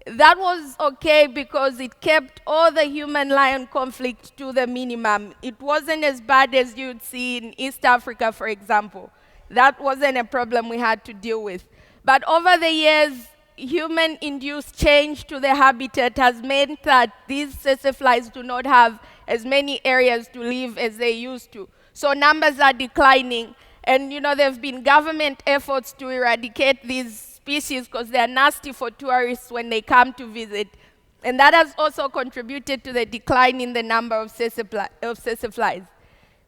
That was okay because it kept all the human-lion conflict to the minimum. It wasn't as bad as you'd see in East Africa, for example. That wasn't a problem we had to deal with. But over the years, human-induced change to the habitat has meant that these tsetse do not have as many areas to live as they used to. So numbers are declining, and there have been government efforts to eradicate these species because they're nasty for tourists when they come to visit. And that has also contributed to the decline in the number of sassaflies.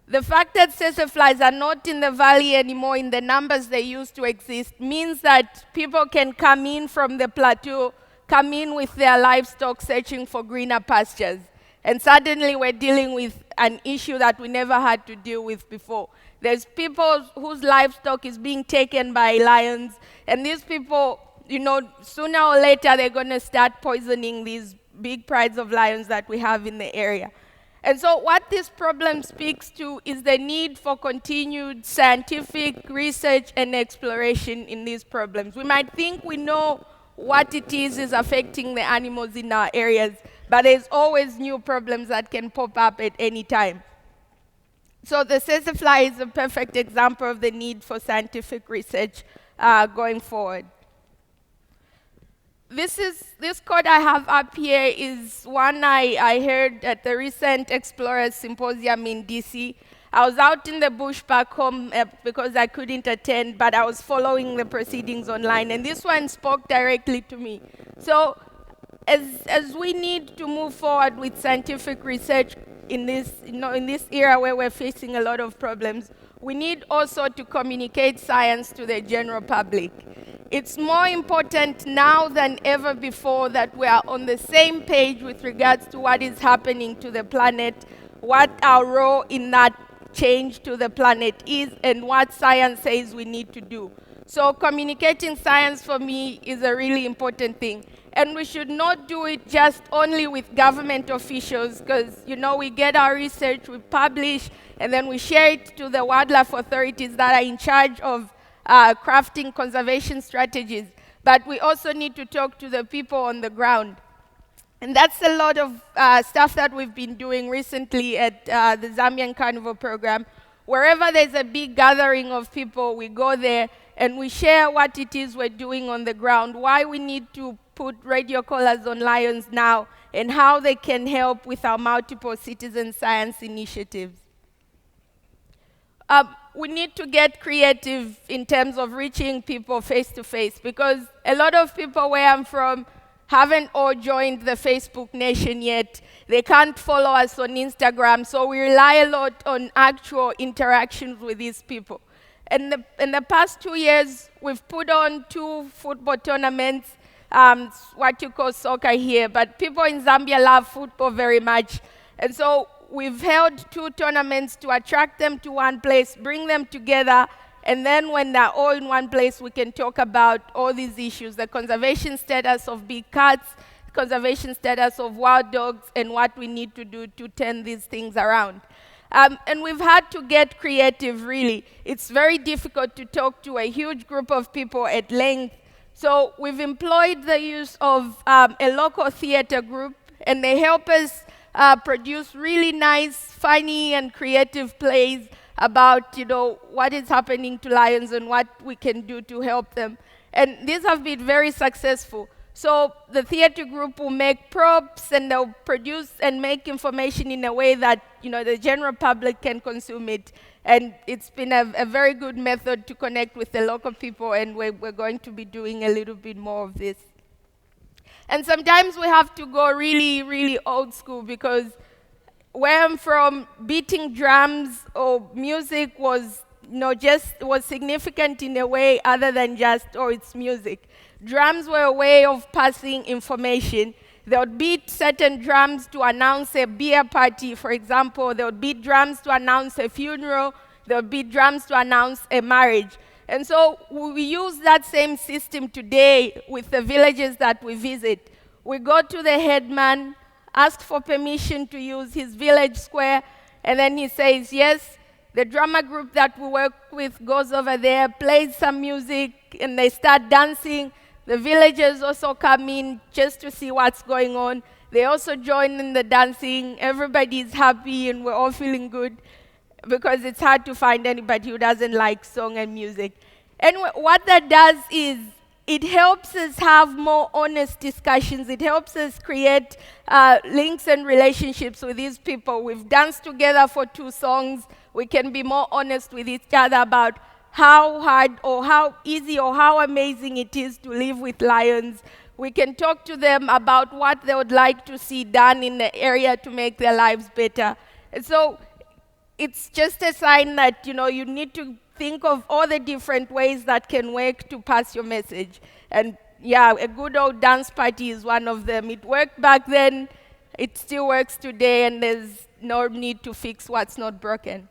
The fact that sassaflies are not in the valley anymore in the numbers they used to exist means that people can come in from the plateau, come in with their livestock searching for greener pastures. And suddenly we're dealing with an issue that we never had to deal with before. There's people whose livestock is being taken by lions, and these people, sooner or later they're going to start poisoning these big prides of lions that we have in the area. And so what this problem speaks to is the need for continued scientific research and exploration in these problems. We might think we know what it is affecting the animals in our areas, but there's always new problems that can pop up at any time. So the sassafly is a perfect example of the need for scientific research going forward. This quote I have up here is one I heard at the recent Explorers Symposium in DC. I was out in the bush back home because I couldn't attend, but I was following the proceedings online, and this one spoke directly to me. So as we need to move forward with scientific research in this era where we're facing a lot of problems, we need also to communicate science to the general public. It's more important now than ever before that we are on the same page with regards to what is happening to the planet, what our role in that change to the planet is, and what science says we need to do. So communicating science for me is a really important thing. And we should not do it just only with government officials, because, we get our research, we publish, and then we share it to the wildlife authorities that are in charge of crafting conservation strategies. But we also need to talk to the people on the ground. And that's a lot of stuff that we've been doing recently at the Zambian Carnival program. Wherever there's a big gathering of people, we go there and we share what it is we're doing on the ground, why we need to put radio collars on lions now, and how they can help with our multiple citizen science initiatives. We need to get creative in terms of reaching people face to face, because a lot of people where I'm from haven't all joined the Facebook Nation yet. They can't follow us on Instagram, so we rely a lot on actual interactions with these people. In the past 2 years, we've put on 2 football tournaments, what you call soccer here, but people in Zambia love football very much. And so we've held 2 tournaments to attract them to one place, bring them together, and then when they're all in one place, we can talk about all these issues, the conservation status of big cats, conservation status of wild dogs, and what we need to do to turn these things around. And we've had to get creative, really. It's very difficult to talk to a huge group of people at length. So we've employed the use of a local theater group, and they help us produce really nice, funny, and creative plays about, what is happening to lions and what we can do to help them. And these have been very successful. So the theater group will make props, and they'll produce and make information in a way that, the general public can consume it. And it's been a very good method to connect with the local people, and we're going to be doing a little bit more of this. And sometimes we have to go really, really old school, because where I'm from, beating drums or music was significant in a way other than just, it's music. Drums were a way of passing information. They would beat certain drums to announce a beer party, for example. They would beat drums to announce a funeral. They would beat drums to announce a marriage. And so we use that same system today with the villages that we visit. We go to the headman, ask for permission to use his village square, and then he says, yes. The drama group that we work with goes over there, plays some music, and they start dancing. The villagers also come in just to see what's going on. They also join in the dancing. Everybody's happy, and we're all feeling good, because it's hard to find anybody who doesn't like song and music. And what that does is it helps us have more honest discussions. It helps us create links and relationships with these people. We've danced together for 2 songs. We can be more honest with each other about how hard or how easy or how amazing it is to live with lions. We can talk to them about what they would like to see done in the area to make their lives better. And so it's just a sign that, you need to think of all the different ways that can work to pass your message. And yeah, a good old dance party is one of them. It worked back then, it still works today, and there's no need to fix what's not broken.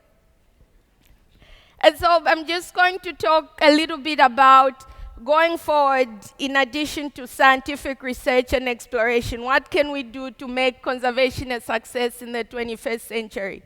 And so I'm just going to talk a little bit about going forward, in addition to scientific research and exploration, what can we do to make conservation a success in the 21st century?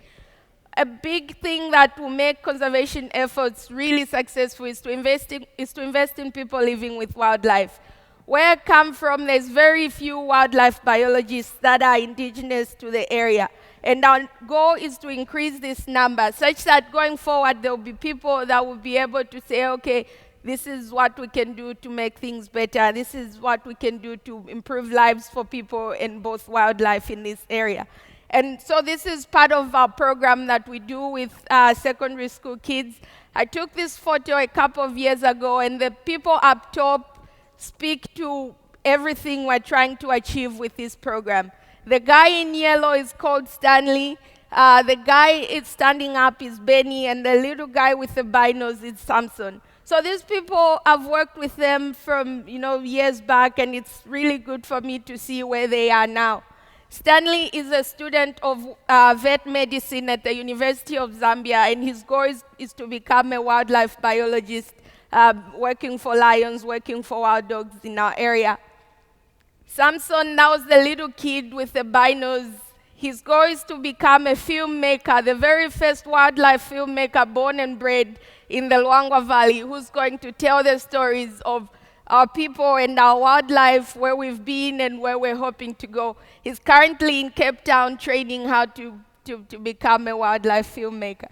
A big thing that will make conservation efforts really successful is to invest in people living with wildlife. Where I come from, there's very few wildlife biologists that are indigenous to the area. And our goal is to increase this number such that going forward, there will be people that will be able to say, okay, this is what we can do to make things better. This is what we can do to improve lives for people and both wildlife in this area. And so this is part of our program that we do with secondary school kids. I took this photo a couple of years ago, and the people up top speak to everything we're trying to achieve with this program. The guy in yellow is called Stanley. The guy is standing up is Benny, and the little guy with the binos is Samson. So these people, I've worked with them from years back, and it's really good for me to see where they are now. Stanley is a student of vet medicine at the University of Zambia, and his goal is to become a wildlife biologist, working for lions, working for wild dogs in our area. Samson, that was the little kid with the binos. His goal is to become a filmmaker, the very first wildlife filmmaker born and bred in the Luangwa Valley, who's going to tell the stories of our people and our wildlife, where we've been and where we're hoping to go. He's currently in Cape Town training how to become a wildlife filmmaker.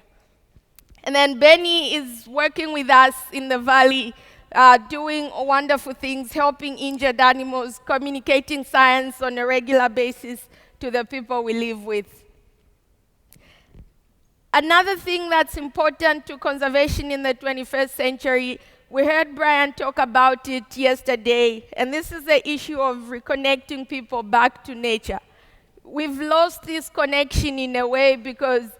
And then Benny is working with us in the valley, doing wonderful things, helping injured animals, communicating science on a regular basis to the people we live with. Another thing that's important to conservation in the 21st century, we heard Brian talk about it yesterday, and this is the issue of reconnecting people back to nature. We've lost this connection in a way because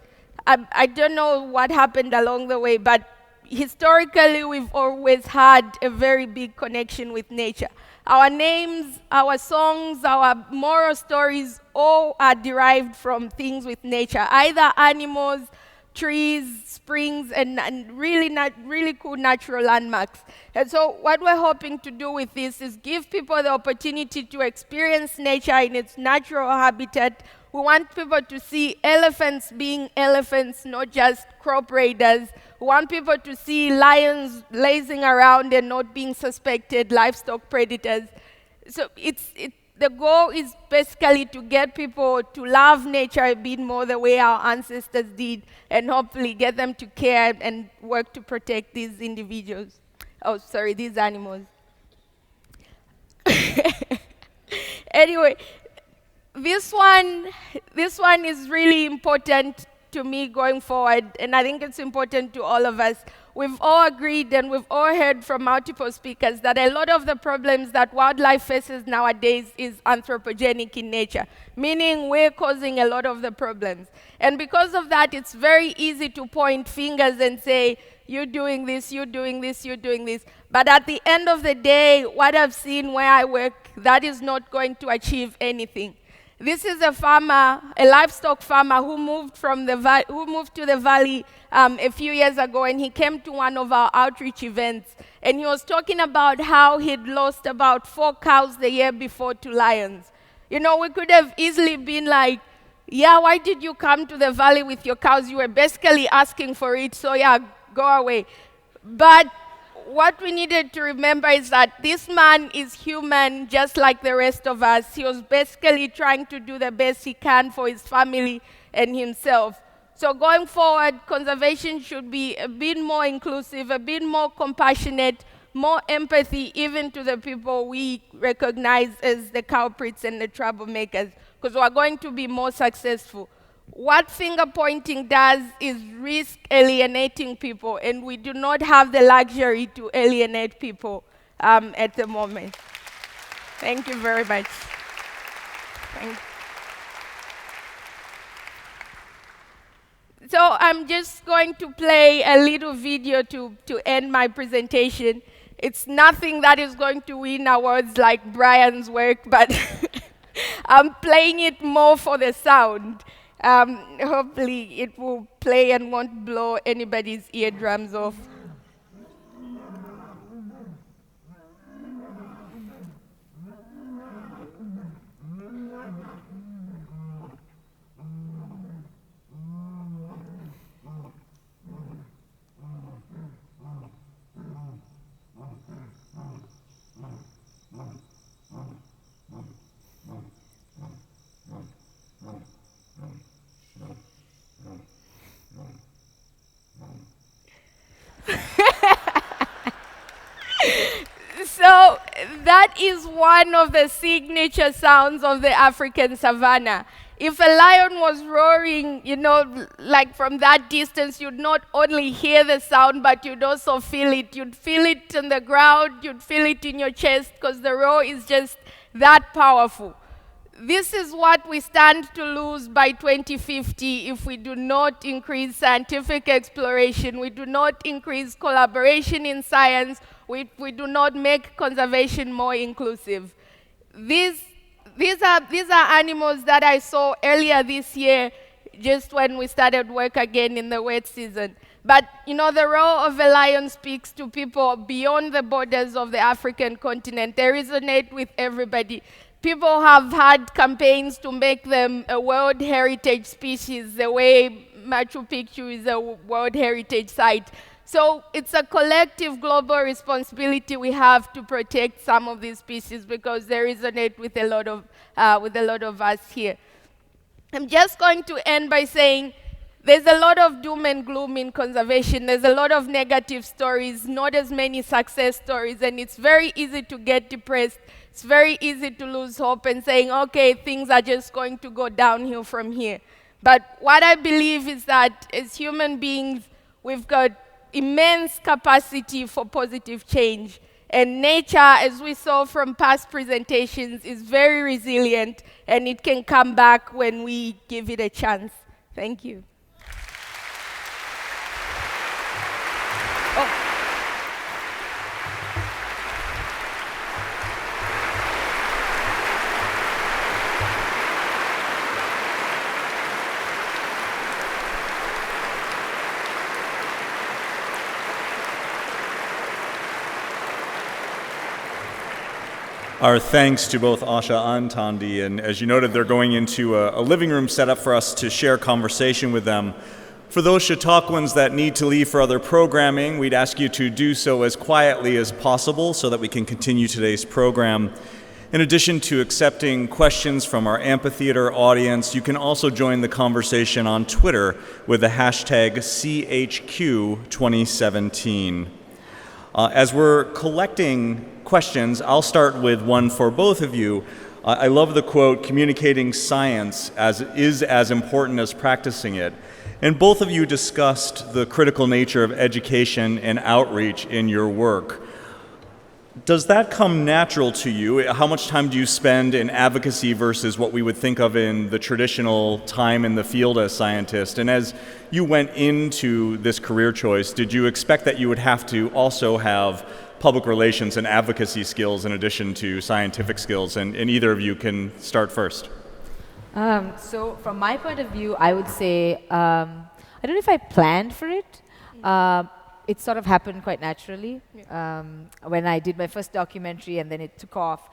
I don't know what happened along the way, but historically we've always had a very big connection with nature. Our names, our songs, our moral stories all are derived from things with nature, either animals, trees, springs, and really cool natural landmarks. And so what we're hoping to do with this is give people the opportunity to experience nature in its natural habitat. We want people to see elephants being elephants, not just crop raiders. We want people to see lions lazing around and not being suspected livestock predators. So the goal is basically to get people to love nature a bit more the way our ancestors did, and hopefully get them to care and work to protect these individuals. Oh, sorry, these animals. Anyway, this one is really important to me going forward, and I think it's important to all of us. We've all agreed and we've all heard from multiple speakers that a lot of the problems that wildlife faces nowadays is anthropogenic in nature, meaning we're causing a lot of the problems. And because of that, it's very easy to point fingers and say, you're doing this, you're doing this, you're doing this. But at the end of the day, what I've seen where I work, that is not going to achieve anything. This is a farmer, a livestock farmer who moved to the valley a few years ago, and he came to one of our outreach events, and he was talking about how he'd lost about 4 cows the year before to lions. We could have easily been like, yeah, why did you come to the valley with your cows? You were basically asking for it, so yeah, go away. But what we needed to remember is that this man is human just like the rest of us. He was basically trying to do the best he can for his family and himself. So going forward, conservation should be a bit more inclusive, a bit more compassionate, more empathy even to the people we recognize as the culprits and the troublemakers, because we're going to be more successful. What finger pointing does is risk alienating people, and we do not have the luxury to alienate people at the moment. Thank you very much. Thank So I'm just going to play a little video to end my presentation. It's nothing that is going to win awards like Brian's work, but I'm playing it more for the sound. Hopefully it will play and won't blow anybody's eardrums off. So that is one of the signature sounds of the African savanna. If a lion was roaring, you know, like from that distance, you'd not only hear the sound, but you'd also feel it. You'd feel it on the ground, you'd feel it in your chest, because the roar is just that powerful. This is what we stand to lose by 2050 if we do not increase scientific exploration, we do not increase collaboration in science, we do not make conservation more inclusive. These are animals that I saw earlier this year, just when we started work again in the wet season. But you know, the roar of a lion speaks to people beyond the borders of the African continent. They resonate with everybody. People have had campaigns to make them a World Heritage species, the way Machu Picchu is a World Heritage site. So it's a collective global responsibility we have to protect some of these species because they resonate with a lot of us here. I'm just going to end by saying there's a lot of doom and gloom in conservation. There's a lot of negative stories, not as many success stories, and it's very easy to get depressed. It's very easy to lose hope and saying, okay, things are just going to go downhill from here. But what I believe is that as human beings, we've got immense capacity for positive change. And nature, as we saw from past presentations, is very resilient, and it can come back when we give it a chance. Thank you. Our thanks to both Asha and Thandi, and as you noted, they're going into a living room set up for us to share conversation with them. For those Chautauquans that need to leave for other programming, we'd ask you to do so as quietly as possible so that we can continue today's program. In addition to accepting questions from our amphitheater audience, you can also join the conversation on Twitter with the hashtag CHQ2017. As we're collecting questions, I'll start with one for both of you. I love the quote, communicating science is as important as practicing it. And both of you discussed the critical nature of education and outreach in your work. Does that come natural to you? How much time do you spend in advocacy versus what we would think of in the traditional time in the field as scientist? And as you went into this career choice, did you expect that you would have to also have public relations and advocacy skills in addition to scientific skills? And either of you can start first. So from my point of view, I would say, I don't know if I planned for it. It sort of happened quite naturally when I did my first documentary, and then it took off.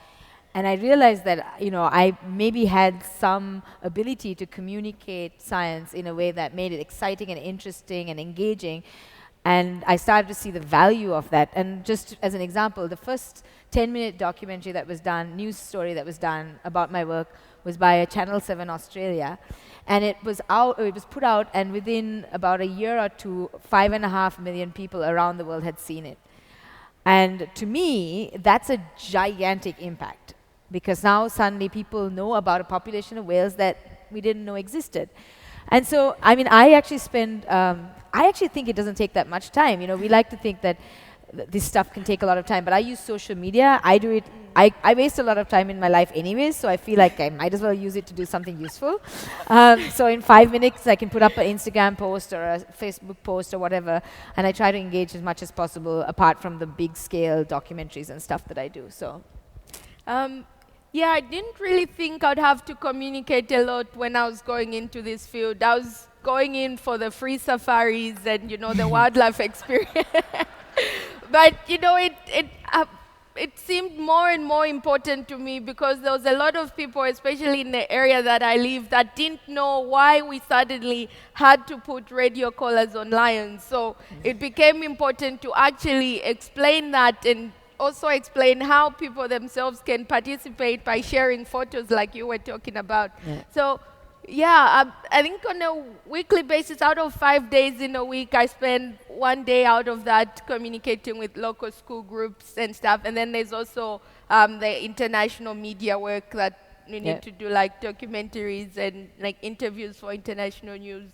And I realized that, you know, I maybe had some ability to communicate science in a way that made it exciting and interesting and engaging. And I started to see the value of that. And just as an example, the first 10-minute documentary that was done, news story that was done about my work, was by Channel 7 Australia. And it was put out, and within about a year or two, 5.5 million people around the world had seen it. And to me, that's a gigantic impact, because now suddenly people know about a population of whales that we didn't know existed. And so, I mean, I actually think it doesn't take that much time. You know, we like to think that this stuff can take a lot of time, but I use social media. I do it. I waste a lot of time in my life anyways, so I feel like I might as well use it to do something useful. So in 5 minutes, I can put up an Instagram post or a Facebook post or whatever, and I try to engage as much as possible, apart from the big scale documentaries and stuff that I do. So, yeah, I didn't really think I'd have to communicate a lot when I was going into this field. I was going in for the free safaris and, the wildlife experience. But, it seemed more and more important to me because there was a lot of people, especially in the area that I live, that didn't know why we suddenly had to put radio collars on lions. So it became important to actually explain that and also explain how people themselves can participate by sharing photos like you were talking about. Yeah. So, yeah, I think on a weekly basis, out of 5 days in a week, I spend 1 day out of that communicating with local school groups and stuff. And then there's also the international media work that you need to do, like documentaries and like interviews for international news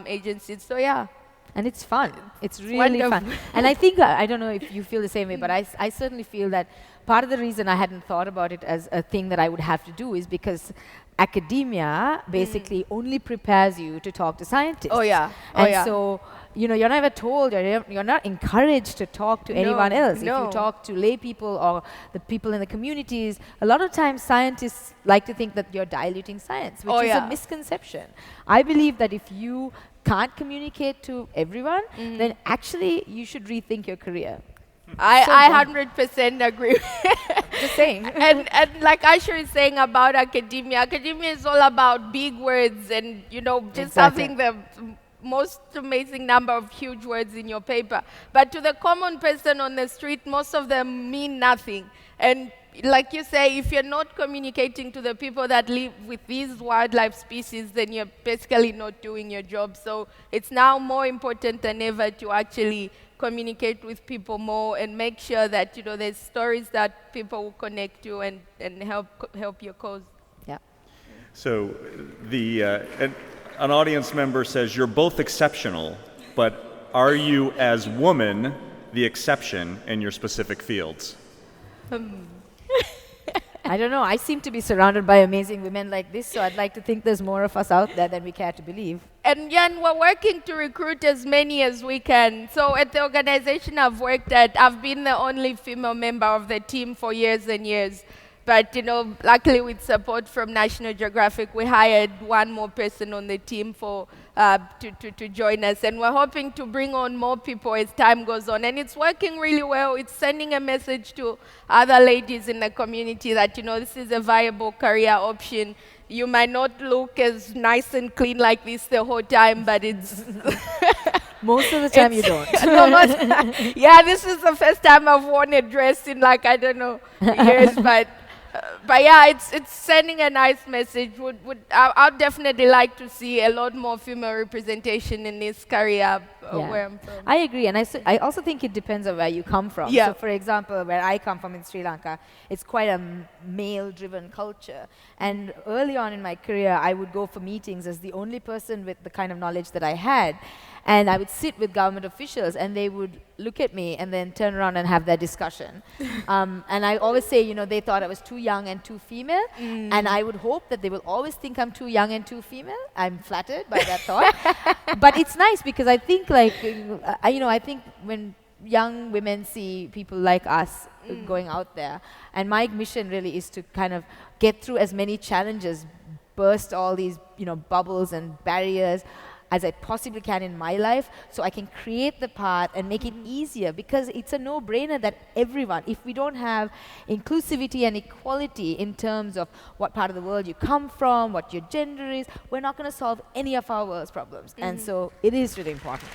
agencies. So, yeah. And it's fun. It's really fun. And I think, I don't know if you feel the same way, but I certainly feel that part of the reason I hadn't thought about it as a thing that I would have to do is because academia basically only prepares you to talk to scientists. Oh, yeah. So, you're never told, you're not encouraged to talk to anyone else. If you talk to lay people or the people in the communities, a lot of times scientists like to think that you're diluting science, which is a misconception. I believe that if you can't communicate to everyone, then actually you should rethink your career. I 100% agree. Just saying. and like Asha is saying about academia is all about big words and, just having the most amazing number of huge words in your paper. But to the common person on the street, most of them mean nothing. And like you say, if you're not communicating to the people that live with these wildlife species, then you're basically not doing your job. So it's now more important than ever to actually communicate with people more and make sure that, there's stories that people will connect to and help your cause. Yeah. So an audience member says, you're both exceptional, but are you as woman the exception in your specific fields? I don't know. I seem to be surrounded by amazing women like this, so I'd like to think there's more of us out there than we care to believe. And Jan, we're working to recruit as many as we can. So at the organization I've worked at, I've been the only female member of the team for years and years. But, luckily with support from National Geographic, we hired one more person on the team to join us. And we're hoping to bring on more people as time goes on. And it's working really well. It's sending a message to other ladies in the community that, this is a viable career option. You might not look as nice and clean like this the whole time, but it's... Most of the time you don't. Yeah, this is the first time I've worn a dress in years, but yeah, it's sending a nice message. I'd definitely like to see a lot more female representation in this career where I'm from. I agree, and I also think it depends on where you come from. Yeah. So, for example, where I come from in Sri Lanka, it's quite a male-driven culture. And early on in my career, I would go for meetings as the only person with the kind of knowledge that I had. And I would sit with government officials, and they would look at me and then turn around and have their discussion. And I always say, they thought I was too young and too female. And I would hope that they will always think I'm too young and too female. I'm flattered by that thought. But it's nice because I think, I think when young women see people like us going out there, and my mission really is to kind of get through as many challenges, burst all these, bubbles and barriers as I possibly can in my life, so I can create the path and make it easier, because it's a no-brainer that everyone, if we don't have inclusivity and equality in terms of what part of the world you come from, what your gender is, we're not going to solve any of our world's problems. And so it is really important.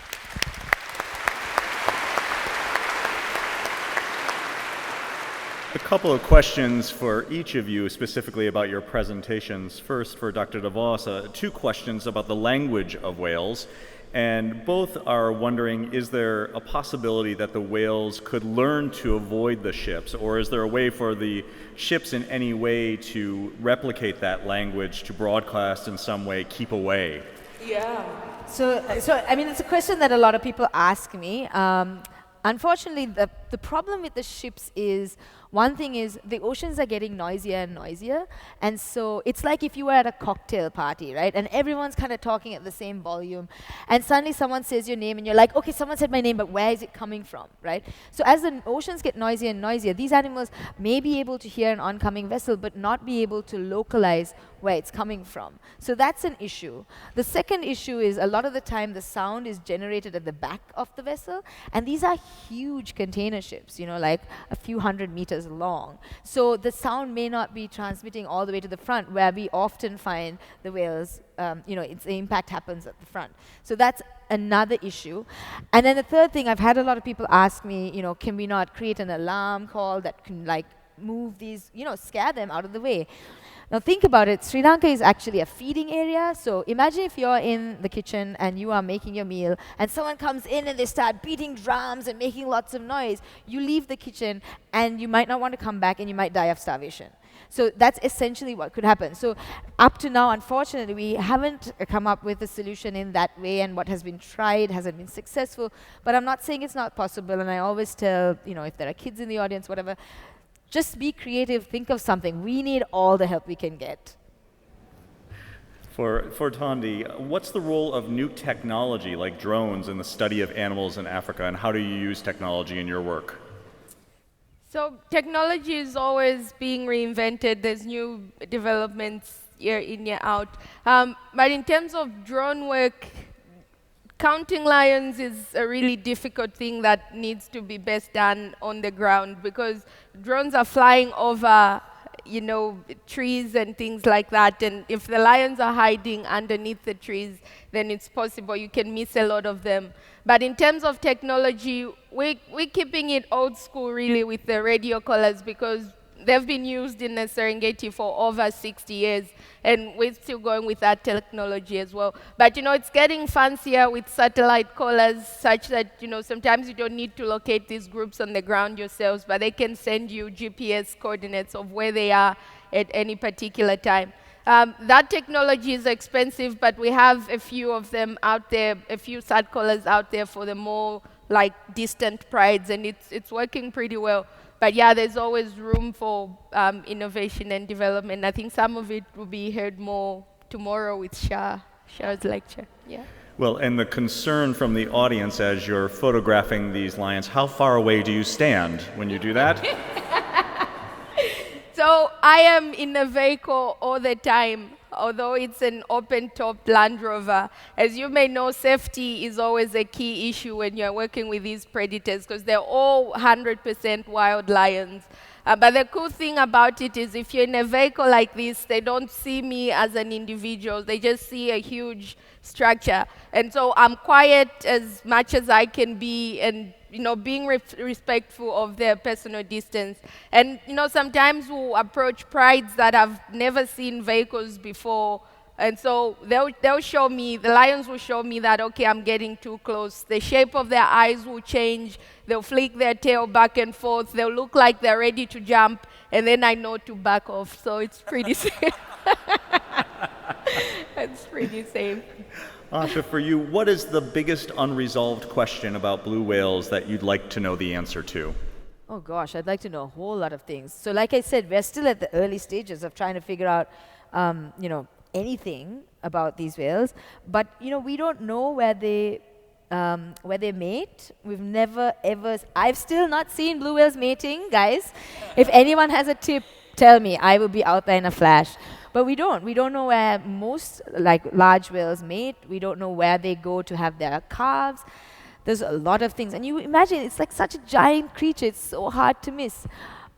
A couple of questions for each of you, specifically about your presentations. First, for Dr. De Vos, 2 questions about the language of whales. And both are wondering, is there a possibility that the whales could learn to avoid the ships? Or is there a way for the ships in any way to replicate that language, to broadcast in some way, keep away? Yeah. So I mean, it's a question that a lot of people ask me. Unfortunately, the problem with the ships is, one thing is the oceans are getting noisier and noisier, and so it's like if you were at a cocktail party, right? And everyone's kind of talking at the same volume, and suddenly someone says your name and you're like, okay, someone said my name, but where is it coming from, right? So as the oceans get noisier and noisier, these animals may be able to hear an oncoming vessel but not be able to localize where it's coming from. So that's an issue. The second issue is a lot of the time the sound is generated at the back of the vessel, and these are huge container ships, like a few 100 meters long. So the sound may not be transmitting all the way to the front, where we often find the whales, the impact happens at the front. So that's another issue. And then the third thing, I've had a lot of people ask me, can we not create an alarm call that can move these, scare them out of the way? Now think about it, Sri Lanka is actually a feeding area, so imagine if you're in the kitchen and you are making your meal and someone comes in and they start beating drums and making lots of noise. You leave the kitchen and you might not want to come back and you might die of starvation. So that's essentially what could happen. So up to now, unfortunately, we haven't come up with a solution in that way, and what has been tried hasn't been successful, but I'm not saying it's not possible, and I always tell, if there are kids in the audience, whatever, just be creative, think of something. We need all the help we can get. For Thandi, what's the role of new technology like drones in the study of animals in Africa, and how do you use technology in your work? So technology is always being reinvented. There's new developments year in, year out. But in terms of drone work, counting lions is a really difficult thing that needs to be best done on the ground, because drones are flying over, trees and things like that. And if the lions are hiding underneath the trees, then it's possible you can miss a lot of them. But in terms of technology, we're keeping it old school really with the radio collars, because they've been used in the Serengeti for over 60 years, and we're still going with that technology as well. But it's getting fancier with satellite collars, such that sometimes you don't need to locate these groups on the ground yourselves, but they can send you GPS coordinates of where they are at any particular time. That technology is expensive, but we have a few of them out there, a few sat collars out there for the more distant prides, and it's working pretty well. But yeah, there's always room for innovation and development. I think some of it will be heard more tomorrow with Shah's lecture. Yeah. Well, and the concern from the audience as you're photographing these lions, how far away do you stand when you do that? So I am in a vehicle all the time, although it's an open-top Land Rover. As you may know, safety is always a key issue when you're working with these predators, because they're all 100% wild lions. But the cool thing about it is, if you're in a vehicle like this, they don't see me as an individual. They just see a huge structure. And so I'm quiet as much as I can be, and being respectful of their personal distance. And sometimes we'll approach prides that have never seen vehicles before, and so they'll show me, the lions will show me that, okay, I'm getting too close. The shape of their eyes will change. They'll flick their tail back and forth. They'll look like they're ready to jump, and then I know to back off. So it's pretty safe. It's pretty safe. Asha, for you, what is the biggest unresolved question about blue whales that you'd like to know the answer to? Oh gosh, I'd like to know a whole lot of things. So like I said, we're still at the early stages of trying to figure out, anything about these whales. But, we don't know where they mate. We've never ever, I've still not seen blue whales mating, guys. If anyone has a tip, tell me. I will be out there in a flash. But we don't know where most large whales mate. We don't know where they go to have their calves. There's a lot of things. And you imagine, it's like such a giant creature. It's so hard to miss.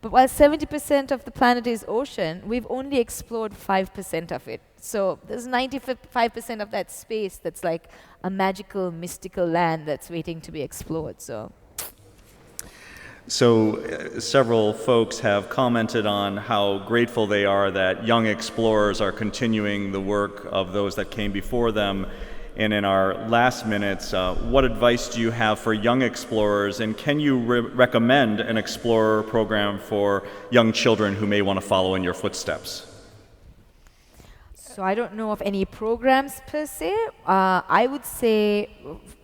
But while 70% of the planet is ocean, we've only explored 5% of it. So there's 95% of that space that's like a magical, mystical land that's waiting to be explored. So several folks have commented on how grateful they are that young explorers are continuing the work of those that came before them. And in our last minutes, what advice do you have for young explorers, and can you recommend an explorer program for young children who may want to follow in your footsteps? So I don't know of any programs per se. I would say,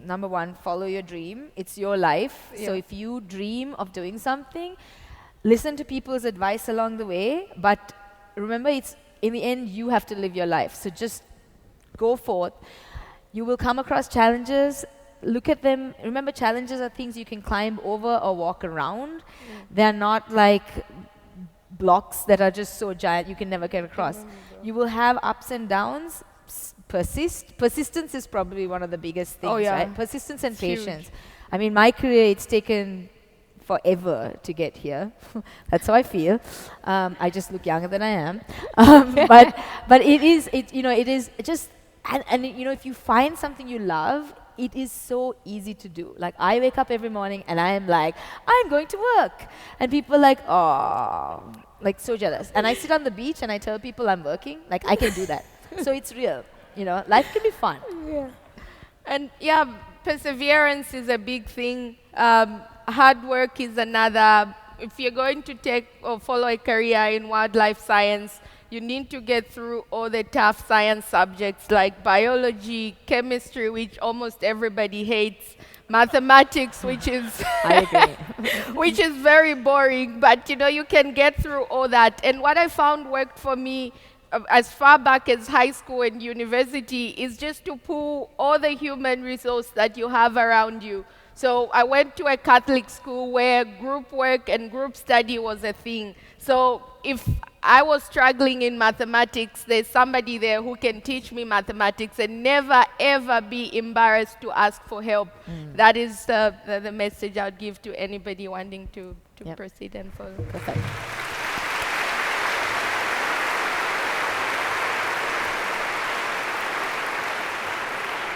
number one, follow your dream. It's your life. So if you dream of doing something, listen to people's advice along the way. But remember, it's in the end, you have to live your life. So just go forth. You will come across challenges. Look at them. Remember, challenges are things you can climb over or walk around. They're not like blocks that are just so giant you can never get across. You will have ups and downs. Persistence is probably one of the biggest things, right? Persistence and patience. I mean, my career, it's taken forever to get here. That's how I feel. I just look younger than I am. But it is just, and if you find something you love, it is so easy to do. Like, I wake up every morning and I am like, I'm going to work. And people are like, oh, like so jealous. And I sit on the beach and I tell people I'm working. Like, I can do that. So it's real. Life can be fun. Yeah. And perseverance is a big thing. Hard work is another. If you're going to take or follow a career in wildlife science, you need to get through all the tough science subjects like biology, chemistry, which almost everybody hates, mathematics, which is I agree. which is very boring, but you can get through all that. And what I found worked for me as far back as high school and university is just to pull all the human resource that you have around you. So I went to a Catholic school where group work and group study was a thing. So if I was struggling in mathematics, there's somebody there who can teach me mathematics, and never, ever be embarrassed to ask for help. That is the message I would give to anybody wanting to proceed and follow. Perfect.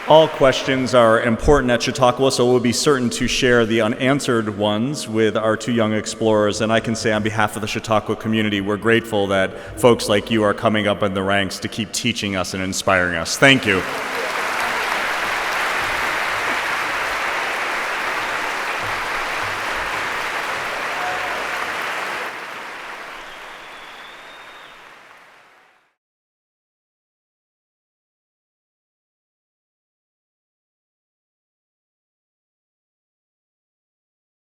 All questions are important at Chautauqua, so we'll be certain to share the unanswered ones with our two young explorers. And I can say on behalf of the Chautauqua community, we're grateful that folks like you are coming up in the ranks to keep teaching us and inspiring us. Thank you.